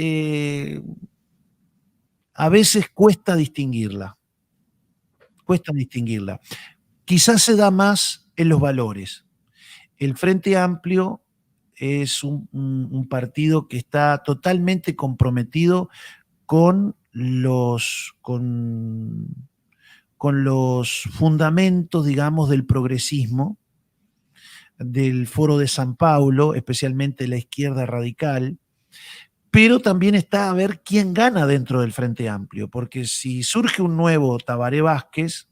a veces cuesta distinguirla. Quizás se da más en los valores. El Frente Amplio es un partido que está totalmente comprometido con con los fundamentos, digamos, del progresismo, del Foro de San Paulo, especialmente la izquierda radical, pero también está a ver quién gana dentro del Frente Amplio, porque si surge un nuevo Tabaré Vázquez,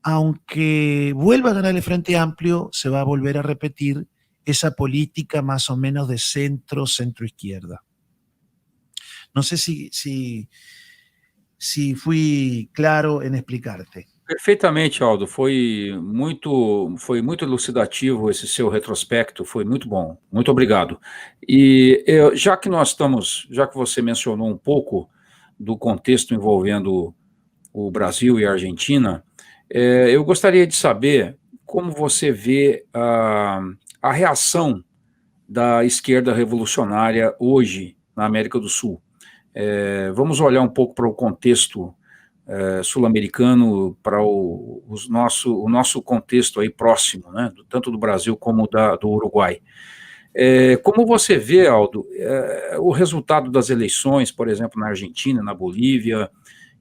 aunque vuelva a ganar el Frente Amplio, se va a volver a repetir esa política más o menos de centro-izquierda. No sé si fui claro en explicarte. Perfeitamente, Aldo. Foi muito elucidativo esse seu retrospecto, foi muito bom. Muito obrigado. E já que você mencionou um pouco do contexto envolvendo o Brasil e a Argentina, eu gostaria de saber como você vê a reação da esquerda revolucionária hoje na América do Sul. Vamos olhar um pouco para o contexto sul-americano, para o nosso contexto aí próximo, né, tanto do Brasil como do Uruguai. Como você vê, Aldo, o resultado das eleições, por exemplo, na Argentina, na Bolívia,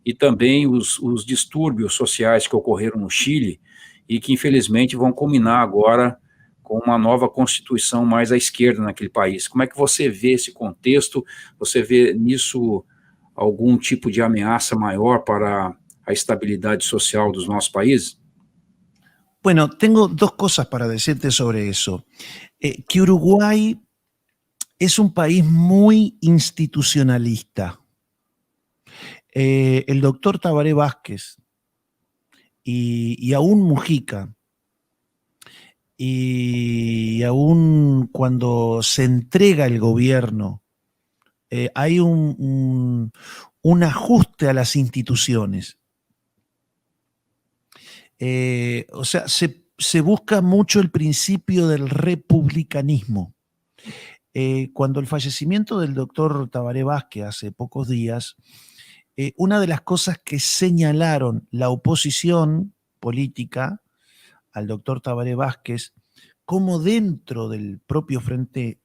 e também os distúrbios sociais que ocorreram no Chile e que, infelizmente, vão culminar agora com uma nova constituição mais à esquerda naquele país. Como é que você vê esse contexto? Você vê nisso algum tipo de ameaça maior para a estabilidade social dos nossos países? Bueno, tengo dos cosas para decirte sobre eso. Que Uruguay es un país muy institucionalista. El doctor Tabaré Vázquez y aún Mujica, y aún cuando se entrega el gobierno, hay un ajuste a las instituciones. O sea, se busca mucho el principio del republicanismo. Cuando el fallecimiento del doctor Tabaré Vázquez hace pocos días, una de las cosas que señalaron la oposición política al doctor Tabaré Vázquez, como dentro del propio Frente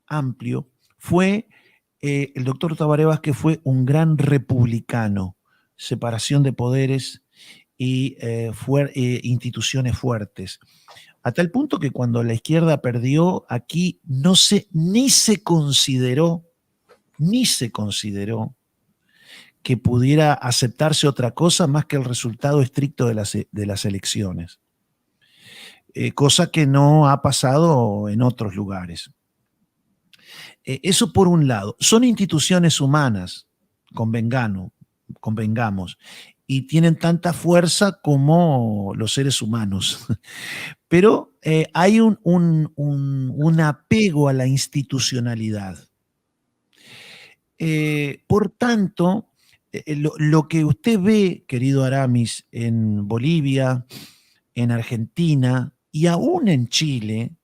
Amplio, fue el doctor Tabaré Vázquez fue un gran republicano, separación de poderes y instituciones fuertes. A tal punto que cuando la izquierda perdió aquí ni se consideró que pudiera aceptarse otra cosa más que el resultado estricto de las elecciones. Cosa que no ha pasado en otros lugares. Eso por un lado. Son instituciones humanas, convengamos, y tienen tanta fuerza como los seres humanos. Pero hay un apego a la institucionalidad. Por tanto, lo que usted ve, querido Aramis, en Bolivia, en Argentina y aún en Chile,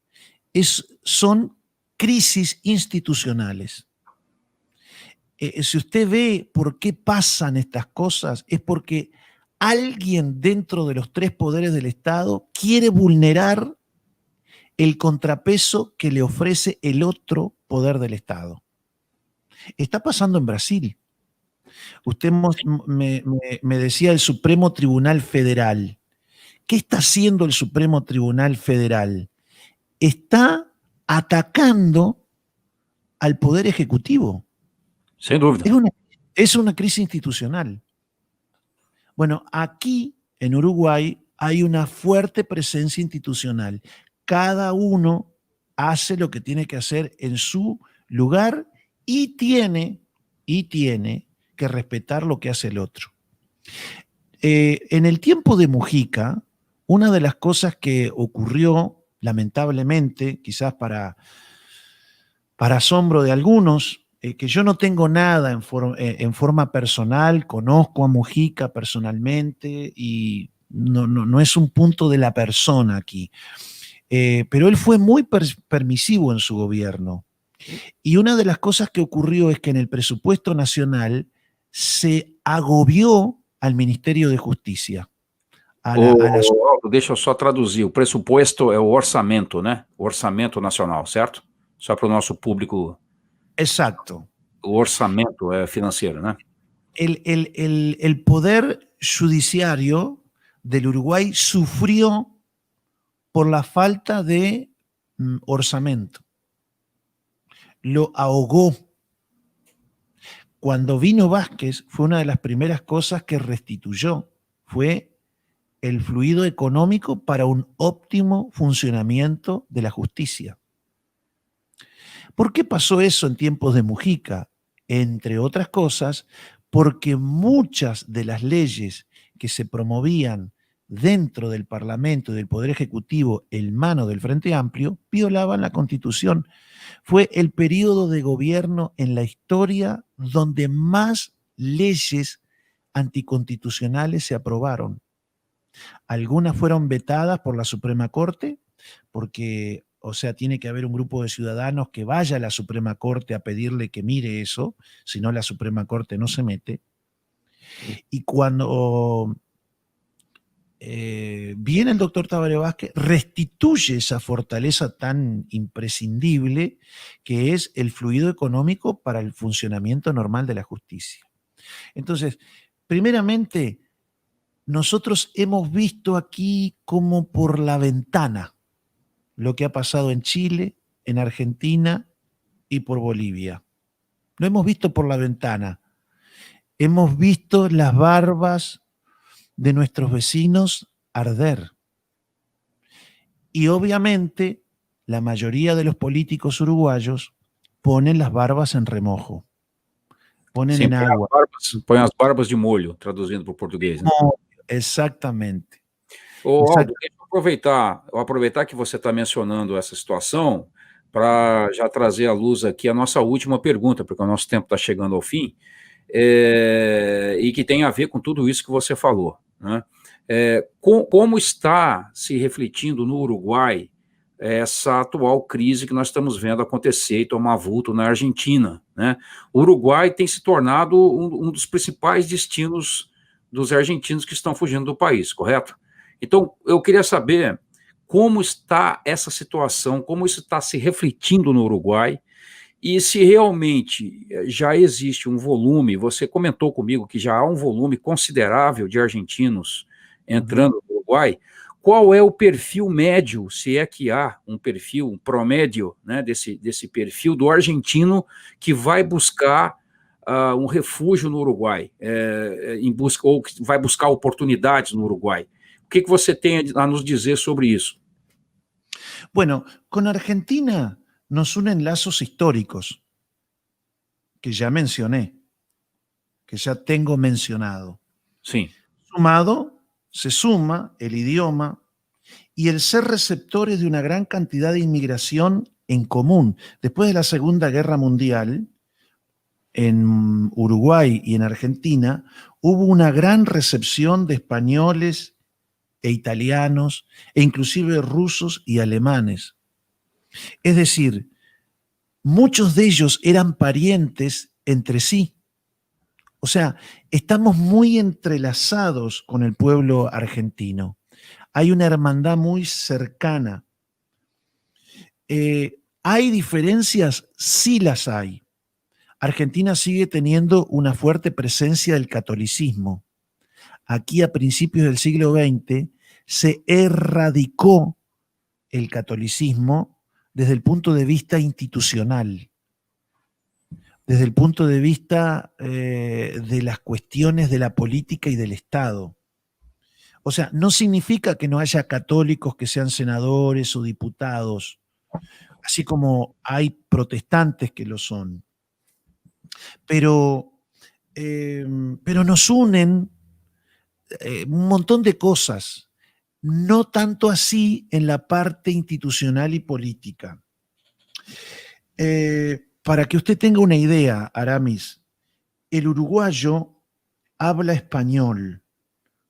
son crisis institucionales. Si usted ve por qué pasan estas cosas, es porque alguien dentro de los tres poderes del Estado quiere vulnerar el contrapeso que le ofrece el otro poder del Estado. Está pasando en Brasil. Usted me decía el Supremo Tribunal Federal. ¿Qué está haciendo el Supremo Tribunal Federal? Está atacando al Poder Ejecutivo. Sin duda. Es una crisis institucional. Bueno, aquí en Uruguay hay una fuerte presencia institucional. Cada uno hace lo que tiene que hacer en su lugar y tiene que respetar lo que hace el otro. En el tiempo de Mujica, una de las cosas que ocurrió, lamentablemente, quizás para asombro de algunos, que yo no tengo nada en forma personal, conozco a Mujica personalmente y no es un punto de la persona aquí, pero él fue muy permisivo en su gobierno. Y una de las cosas que ocurrió es que en el presupuesto nacional se agobió al Ministerio de Justicia. Deixa eu só traduzir. O pressuposto é o orçamento, né? O orçamento nacional, certo? Só para o nosso público. Exacto. O orçamento financeiro, né? el poder judiciario del Uruguay sufrió por la falta de orzamento. Lo ahogó. Cuando vino Vázquez, fue una de las primeras cosas que restituyó, fue el fluido económico para un óptimo funcionamiento de la justicia. ¿Por qué pasó eso en tiempos de Mujica? Entre otras cosas, porque muchas de las leyes que se promovían dentro del Parlamento y del Poder Ejecutivo en mano del Frente Amplio violaban la Constitución. Fue el periodo de gobierno en la historia donde más leyes anticonstitucionales se aprobaron. Algunas fueron vetadas por la Suprema Corte, porque, o sea, tiene que haber un grupo de ciudadanos que vaya a la Suprema Corte a pedirle que mire eso, si no la Suprema Corte no se mete. Y cuando viene el doctor Tabaré Vázquez, restituye esa fortaleza tan imprescindible que es el fluido económico para el funcionamiento normal de la justicia. Entonces, primeramente, nosotros hemos visto aquí como por la ventana lo que ha pasado en Chile, en Argentina y por Bolivia. Lo hemos visto por la ventana. Hemos visto las barbas de nuestros vecinos arder. Y obviamente la mayoría de los políticos uruguayos ponen las barbas en remojo, ponen Sim, en agua. Põe as barbas de molho, traduzindo para o português. Né? Exactamente. Ô, Aldo, deixa eu aproveitar que você está mencionando essa situação para já trazer à luz aqui a nossa última pergunta, porque o nosso tempo está chegando ao fim, e que tem a ver com tudo isso que você falou. Né? Como está se refletindo no Uruguai essa atual crise que nós estamos vendo acontecer e tomar vulto na Argentina? Né? O Uruguai tem se tornado um dos principais destinos dos argentinos que estão fugindo do país, correto? Então, eu queria saber como está essa situação, como isso está se refletindo no Uruguai, e se realmente já existe um volume, você comentou comigo que já há um volume considerável de argentinos entrando no Uruguai, qual é o perfil médio, se é que há um perfil, um promédio, né, desse perfil do argentino que vai buscar um refúgio no Uruguai, ou que vai buscar oportunidades no Uruguai? O que você tem a nos dizer sobre isso? Bueno, con Argentina nos unen lazos históricos que ya mencioné, que ya tengo mencionado. Sí. Se suma el idioma y el ser receptores de una gran cantidad de inmigración en común. Después de la Segunda Guerra Mundial, en Uruguay y en Argentina, hubo una gran recepción de españoles e italianos, e inclusive rusos y alemanes. Es decir, muchos de ellos eran parientes entre sí. O sea, estamos muy entrelazados con el pueblo argentino. Hay una hermandad muy cercana. ¿Hay diferencias? Sí las hay. Argentina sigue teniendo una fuerte presencia del catolicismo. Aquí a principios del siglo XX se erradicó el catolicismo desde el punto de vista institucional, desde el punto de vista de las cuestiones de la política y del Estado. O sea, no significa que no haya católicos que sean senadores o diputados, así como hay protestantes que lo son. Pero nos unen un montón de cosas, no tanto así en la parte institucional y política. Para que usted tenga una idea, Aramis, el uruguayo habla español,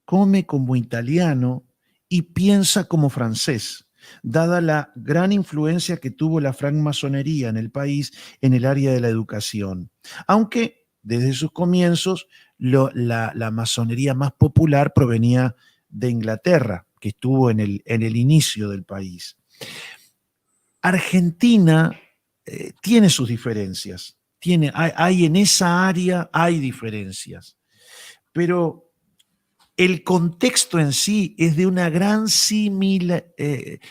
come como italiano y piensa como francés, dada la gran influencia que tuvo la francmasonería en el país en el área de la educación. Aunque desde sus comienzos la masonería más popular provenía de Inglaterra, que estuvo en el inicio del país. Argentina tiene sus diferencias, hay en esa área hay diferencias. pero el contexto en sí es de una gran de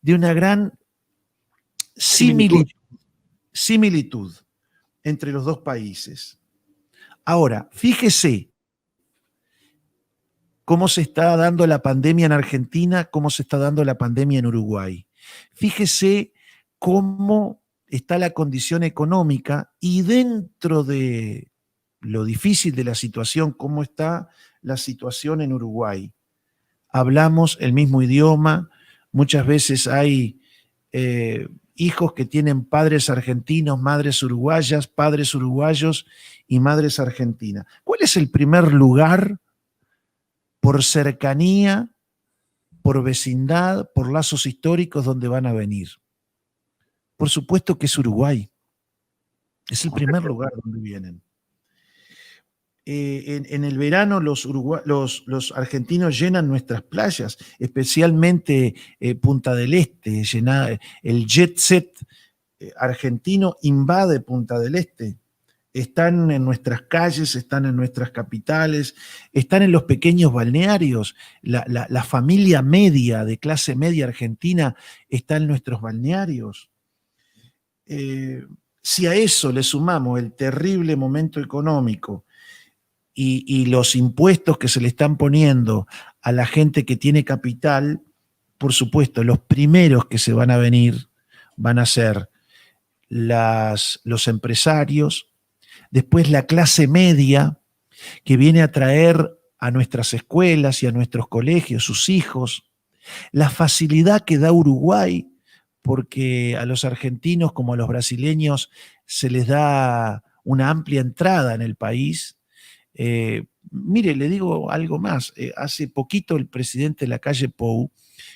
una gran similitud entre los dos países. Ahora, fíjese cómo se está dando la pandemia en Argentina, cómo se está dando la pandemia en Uruguay. Fíjese cómo está la condición económica y dentro de lo difícil de la situación, cómo está la situación en Uruguay. Hablamos el mismo idioma, muchas veces hay hijos que tienen padres argentinos, madres uruguayas, padres uruguayos y madres argentinas. ¿Cuál es el primer lugar por cercanía, por vecindad, por lazos históricos donde van a venir? Por supuesto que es Uruguay. Es el primer lugar donde vienen. En el verano los argentinos llenan nuestras playas, especialmente Punta del Este. El jet set argentino invade Punta del Este. Están en nuestras calles, están en nuestras capitales, están en los pequeños balnearios. La familia media, de clase media argentina, está en nuestros balnearios. Si a eso le sumamos el terrible momento económico y los impuestos que se le están poniendo a la gente que tiene capital, por supuesto, los primeros que se van a venir van a ser los empresarios, después la clase media que viene a traer a nuestras escuelas y a nuestros colegios sus hijos, la facilidad que da Uruguay, porque a los argentinos como a los brasileños se les da una amplia entrada en el país. Mire, le digo algo más. Hace poquito el presidente Lacalle Pou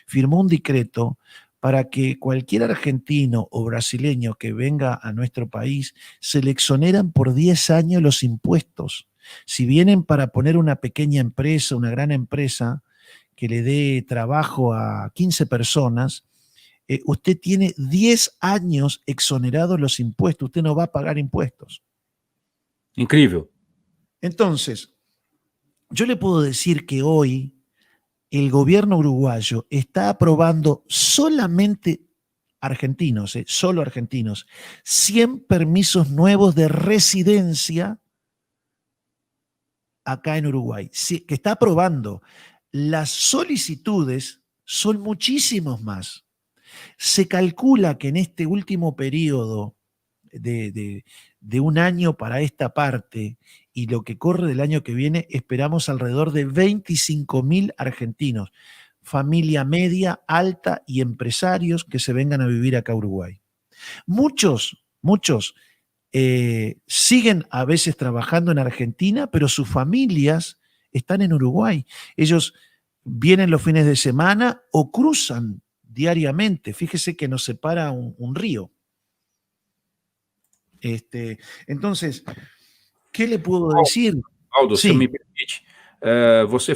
firmó un decreto para que cualquier argentino o brasileño que venga a nuestro país se le exoneran por 10 años los impuestos. Si vienen para poner una pequeña empresa, una gran empresa que le dé trabajo a 15 personas, usted tiene 10 años exonerados los impuestos, usted no va a pagar impuestos. Increíble. Entonces, yo le puedo decir que hoy el gobierno uruguayo está aprobando solamente argentinos, solo argentinos, 100 permisos nuevos de residencia acá en Uruguay, que está aprobando. Las solicitudes son muchísimos más. Se calcula que en este último periodo de un año para esta parte y lo que corre del año que viene, esperamos alrededor de 25.000 argentinos, familia media, alta y empresarios que se vengan a vivir acá a Uruguay. Muchos siguen a veces trabajando en Argentina, pero sus familias están en Uruguay. Ellos vienen los fines de semana o cruzan diariamente. Fíjese que nos separa un río. Entonces, ¿qué le puedo decir? Aldo, se me permite, você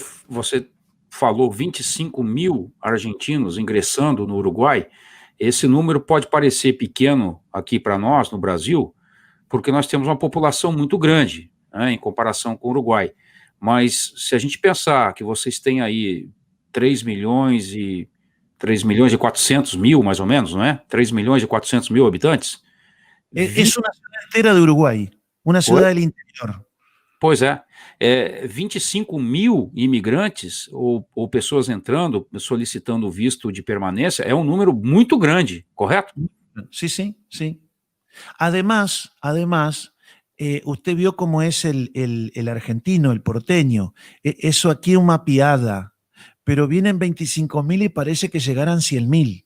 falou 25.000 argentinos ingressando no Uruguai. Esse número pode parecer pequeno aqui para nós, no Brasil, porque nós temos uma população muito grande, né, em comparação com o Uruguai. Mas se a gente pensar que vocês têm aí 3 milhões e 400 mil, mais ou menos, não é? 3 milhões e 400 mil habitantes. Es una ciudad entera de Uruguay, una ciudad del interior. Pois é, 25.000 imigrantes ou pessoas entrando, solicitando visto de permanência, é um número muito grande, correto? Sí, sí, sí. Además, usted vio cómo es el argentino, el porteño. Eso aquí es una piada, pero vienen 25.000 y parece que llegaran 100.000.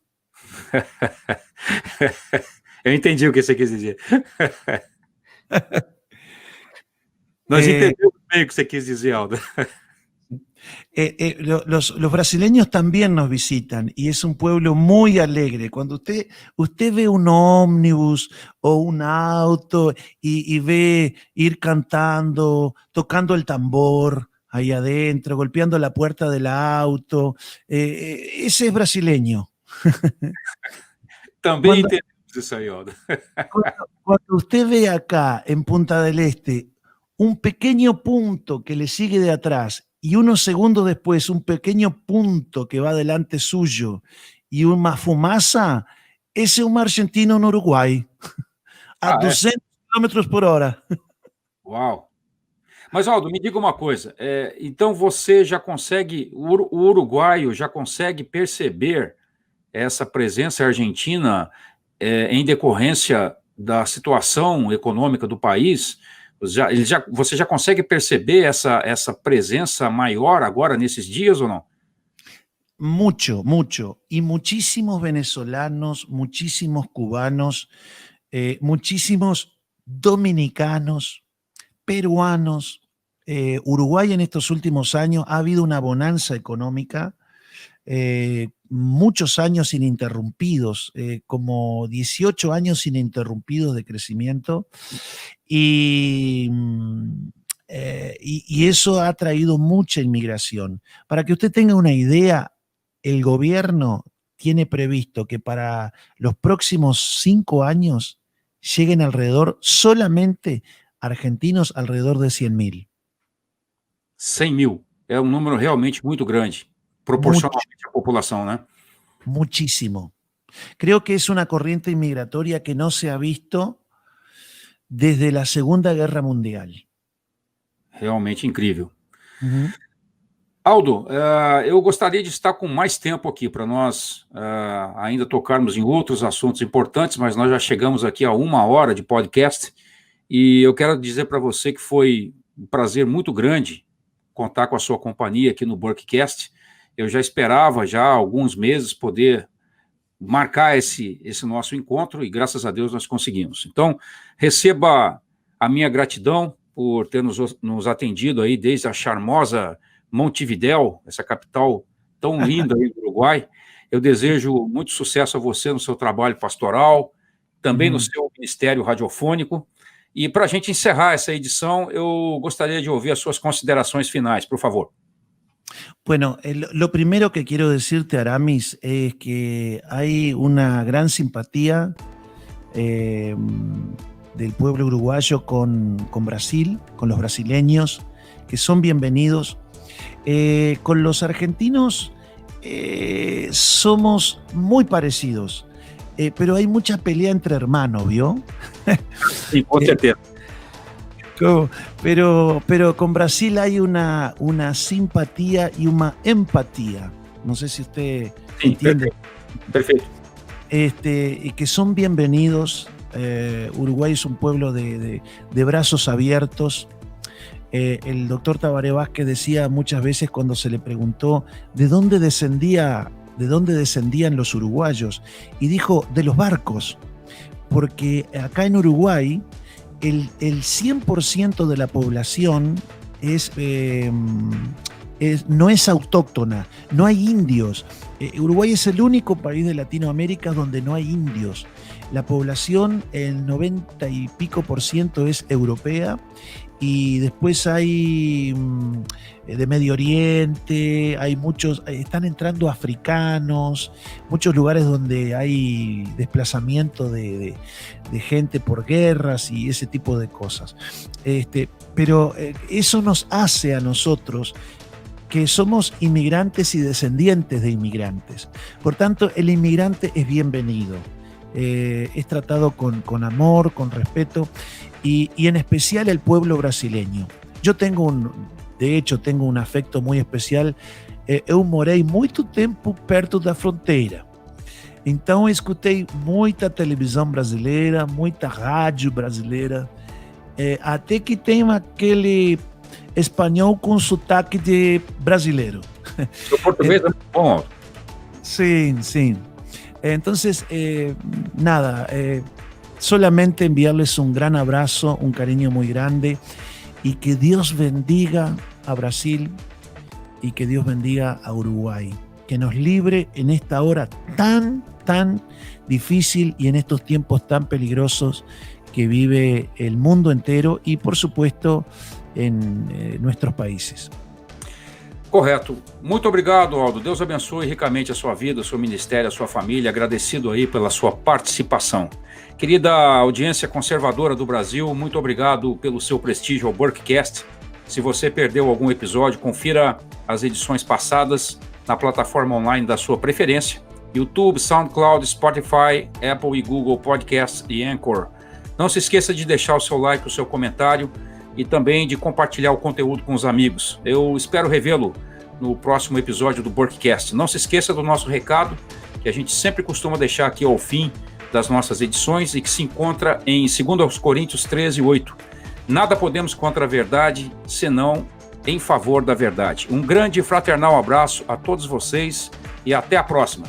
Eu entendi o que você quis dizer. Nós entendemos bem o que você quis dizer, Aldo. Los brasileños también nos visitan y es un pueblo muy alegre. Cuando usted ve un ómnibus o un auto y ve ir cantando, tocando el tambor ahí adentro, golpeando la puerta del auto, ese es brasileño. También entendemos eso ahí, Aldo. Cuando usted ve acá en Punta del Este un pequeño punto que le sigue de atrás y unos segundos después un pequeño punto que va delante suyo y una fumaça, esse é uma Argentina no Uruguai, a 200 km por hora. Uau! Mas, Aldo, me diga uma coisa, então você já consegue, o uruguaio já consegue perceber essa presença argentina em decorrência da situação econômica do país? Você já consegue perceber essa presença maior agora nesses dias ou não? Mucho, mucho. Y muchísimos venezolanos, muchísimos cubanos, muchísimos dominicanos, peruanos. Uruguay en estos últimos años ha habido una bonanza económica, muchos años ininterrumpidos, como 18 años ininterrumpidos de crecimiento, y eso ha traído mucha inmigración. Para que usted tenga una idea, el gobierno tiene previsto que para los próximos 5 años lleguen solamente argentinos, alrededor de 100.000. 100.000. É um número realmente muito grande, proporcionalmente à população, né? Muchísimo. Creo que es una corriente inmigratoria que no se ha visto desde la Segunda Guerra Mundial. Realmente incrível. Uhum. Aldo, eu gostaria de estar com mais tempo aqui para nós ainda tocarmos em outros assuntos importantes, mas nós já chegamos aqui a 1 hora de podcast e eu quero dizer para você que foi um prazer muito grande contar com a sua companhia aqui no Burkcast. Eu já esperava já há alguns meses poder marcar esse nosso encontro e graças a Deus nós conseguimos. Então, receba a minha gratidão por ter nos atendido aí desde a charmosa Montevidéu, essa capital tão linda aí do Uruguai. Eu desejo muito sucesso a você no seu trabalho pastoral, também no seu ministério radiofônico. E para a gente encerrar essa edição, eu gostaria de ouvir as suas considerações finais, por favor. Bueno, lo primero que quiero decirte, Aramis, es que hay una gran simpatía del pueblo uruguayo con Brasil, con los brasileños, que son bienvenidos. Con los argentinos somos muy parecidos, pero hay mucha pelea entre hermanos, ¿vio? Sí, con certeza. Pero con Brasil hay una simpatía y una empatía. No sé si usted entiende. Perfecto. Que son bienvenidos. Uruguay es un pueblo de brazos abiertos. El doctor Tabaré Vázquez decía muchas veces cuando se le preguntó de dónde descendían los uruguayos, y dijo de los barcos, porque acá en Uruguay el 100% de la población no es autóctona, no hay indios. Uruguay es el único país de Latinoamérica donde no hay indios. La población, el 90 y pico % es europea, y después hay de Medio Oriente, hay muchos, están entrando africanos, muchos lugares donde hay desplazamiento de gente por guerras y ese tipo de cosas. Pero eso nos hace a nosotros que somos inmigrantes y descendientes de inmigrantes. Por tanto, el inmigrante es bienvenido. Es tratado con amor, con respeto, y en especial el pueblo brasileño. Yo tengo un afecto muy especial. Eu morei muito tempo perto da fronteira. Então eu escutei muita televisão brasileira, muita rádio brasileira, até que tem aquele espanhol com sotaque de brasileiro. O português é muito bom. Sim, sim. Entonces, nada, solamente enviarles un gran abrazo, un cariño muy grande, y que Dios bendiga a Brasil y que Dios bendiga a Uruguay, que nos libre en esta hora tan difícil y en estos tiempos tan peligrosos que vive el mundo entero y por supuesto en nuestros países. Correto. Muito obrigado, Aldo. Deus abençoe ricamente a sua vida, o seu ministério, a sua família. Agradecido aí pela sua participação. Querida audiência conservadora do Brasil, muito obrigado pelo seu prestígio ao Burkcast. Se você perdeu algum episódio, confira as edições passadas na plataforma online da sua preferência. YouTube, SoundCloud, Spotify, Apple e Google Podcasts e Anchor. Não se esqueça de deixar o seu like, o seu comentário e também de compartilhar o conteúdo com os amigos. Eu espero revê-lo no próximo episódio do Burkcast. Não se esqueça do nosso recado, que a gente sempre costuma deixar aqui ao fim das nossas edições e que se encontra em 2 Coríntios 13:8. Nada podemos contra a verdade, senão em favor da verdade. Um grande e fraternal abraço a todos vocês e até a próxima.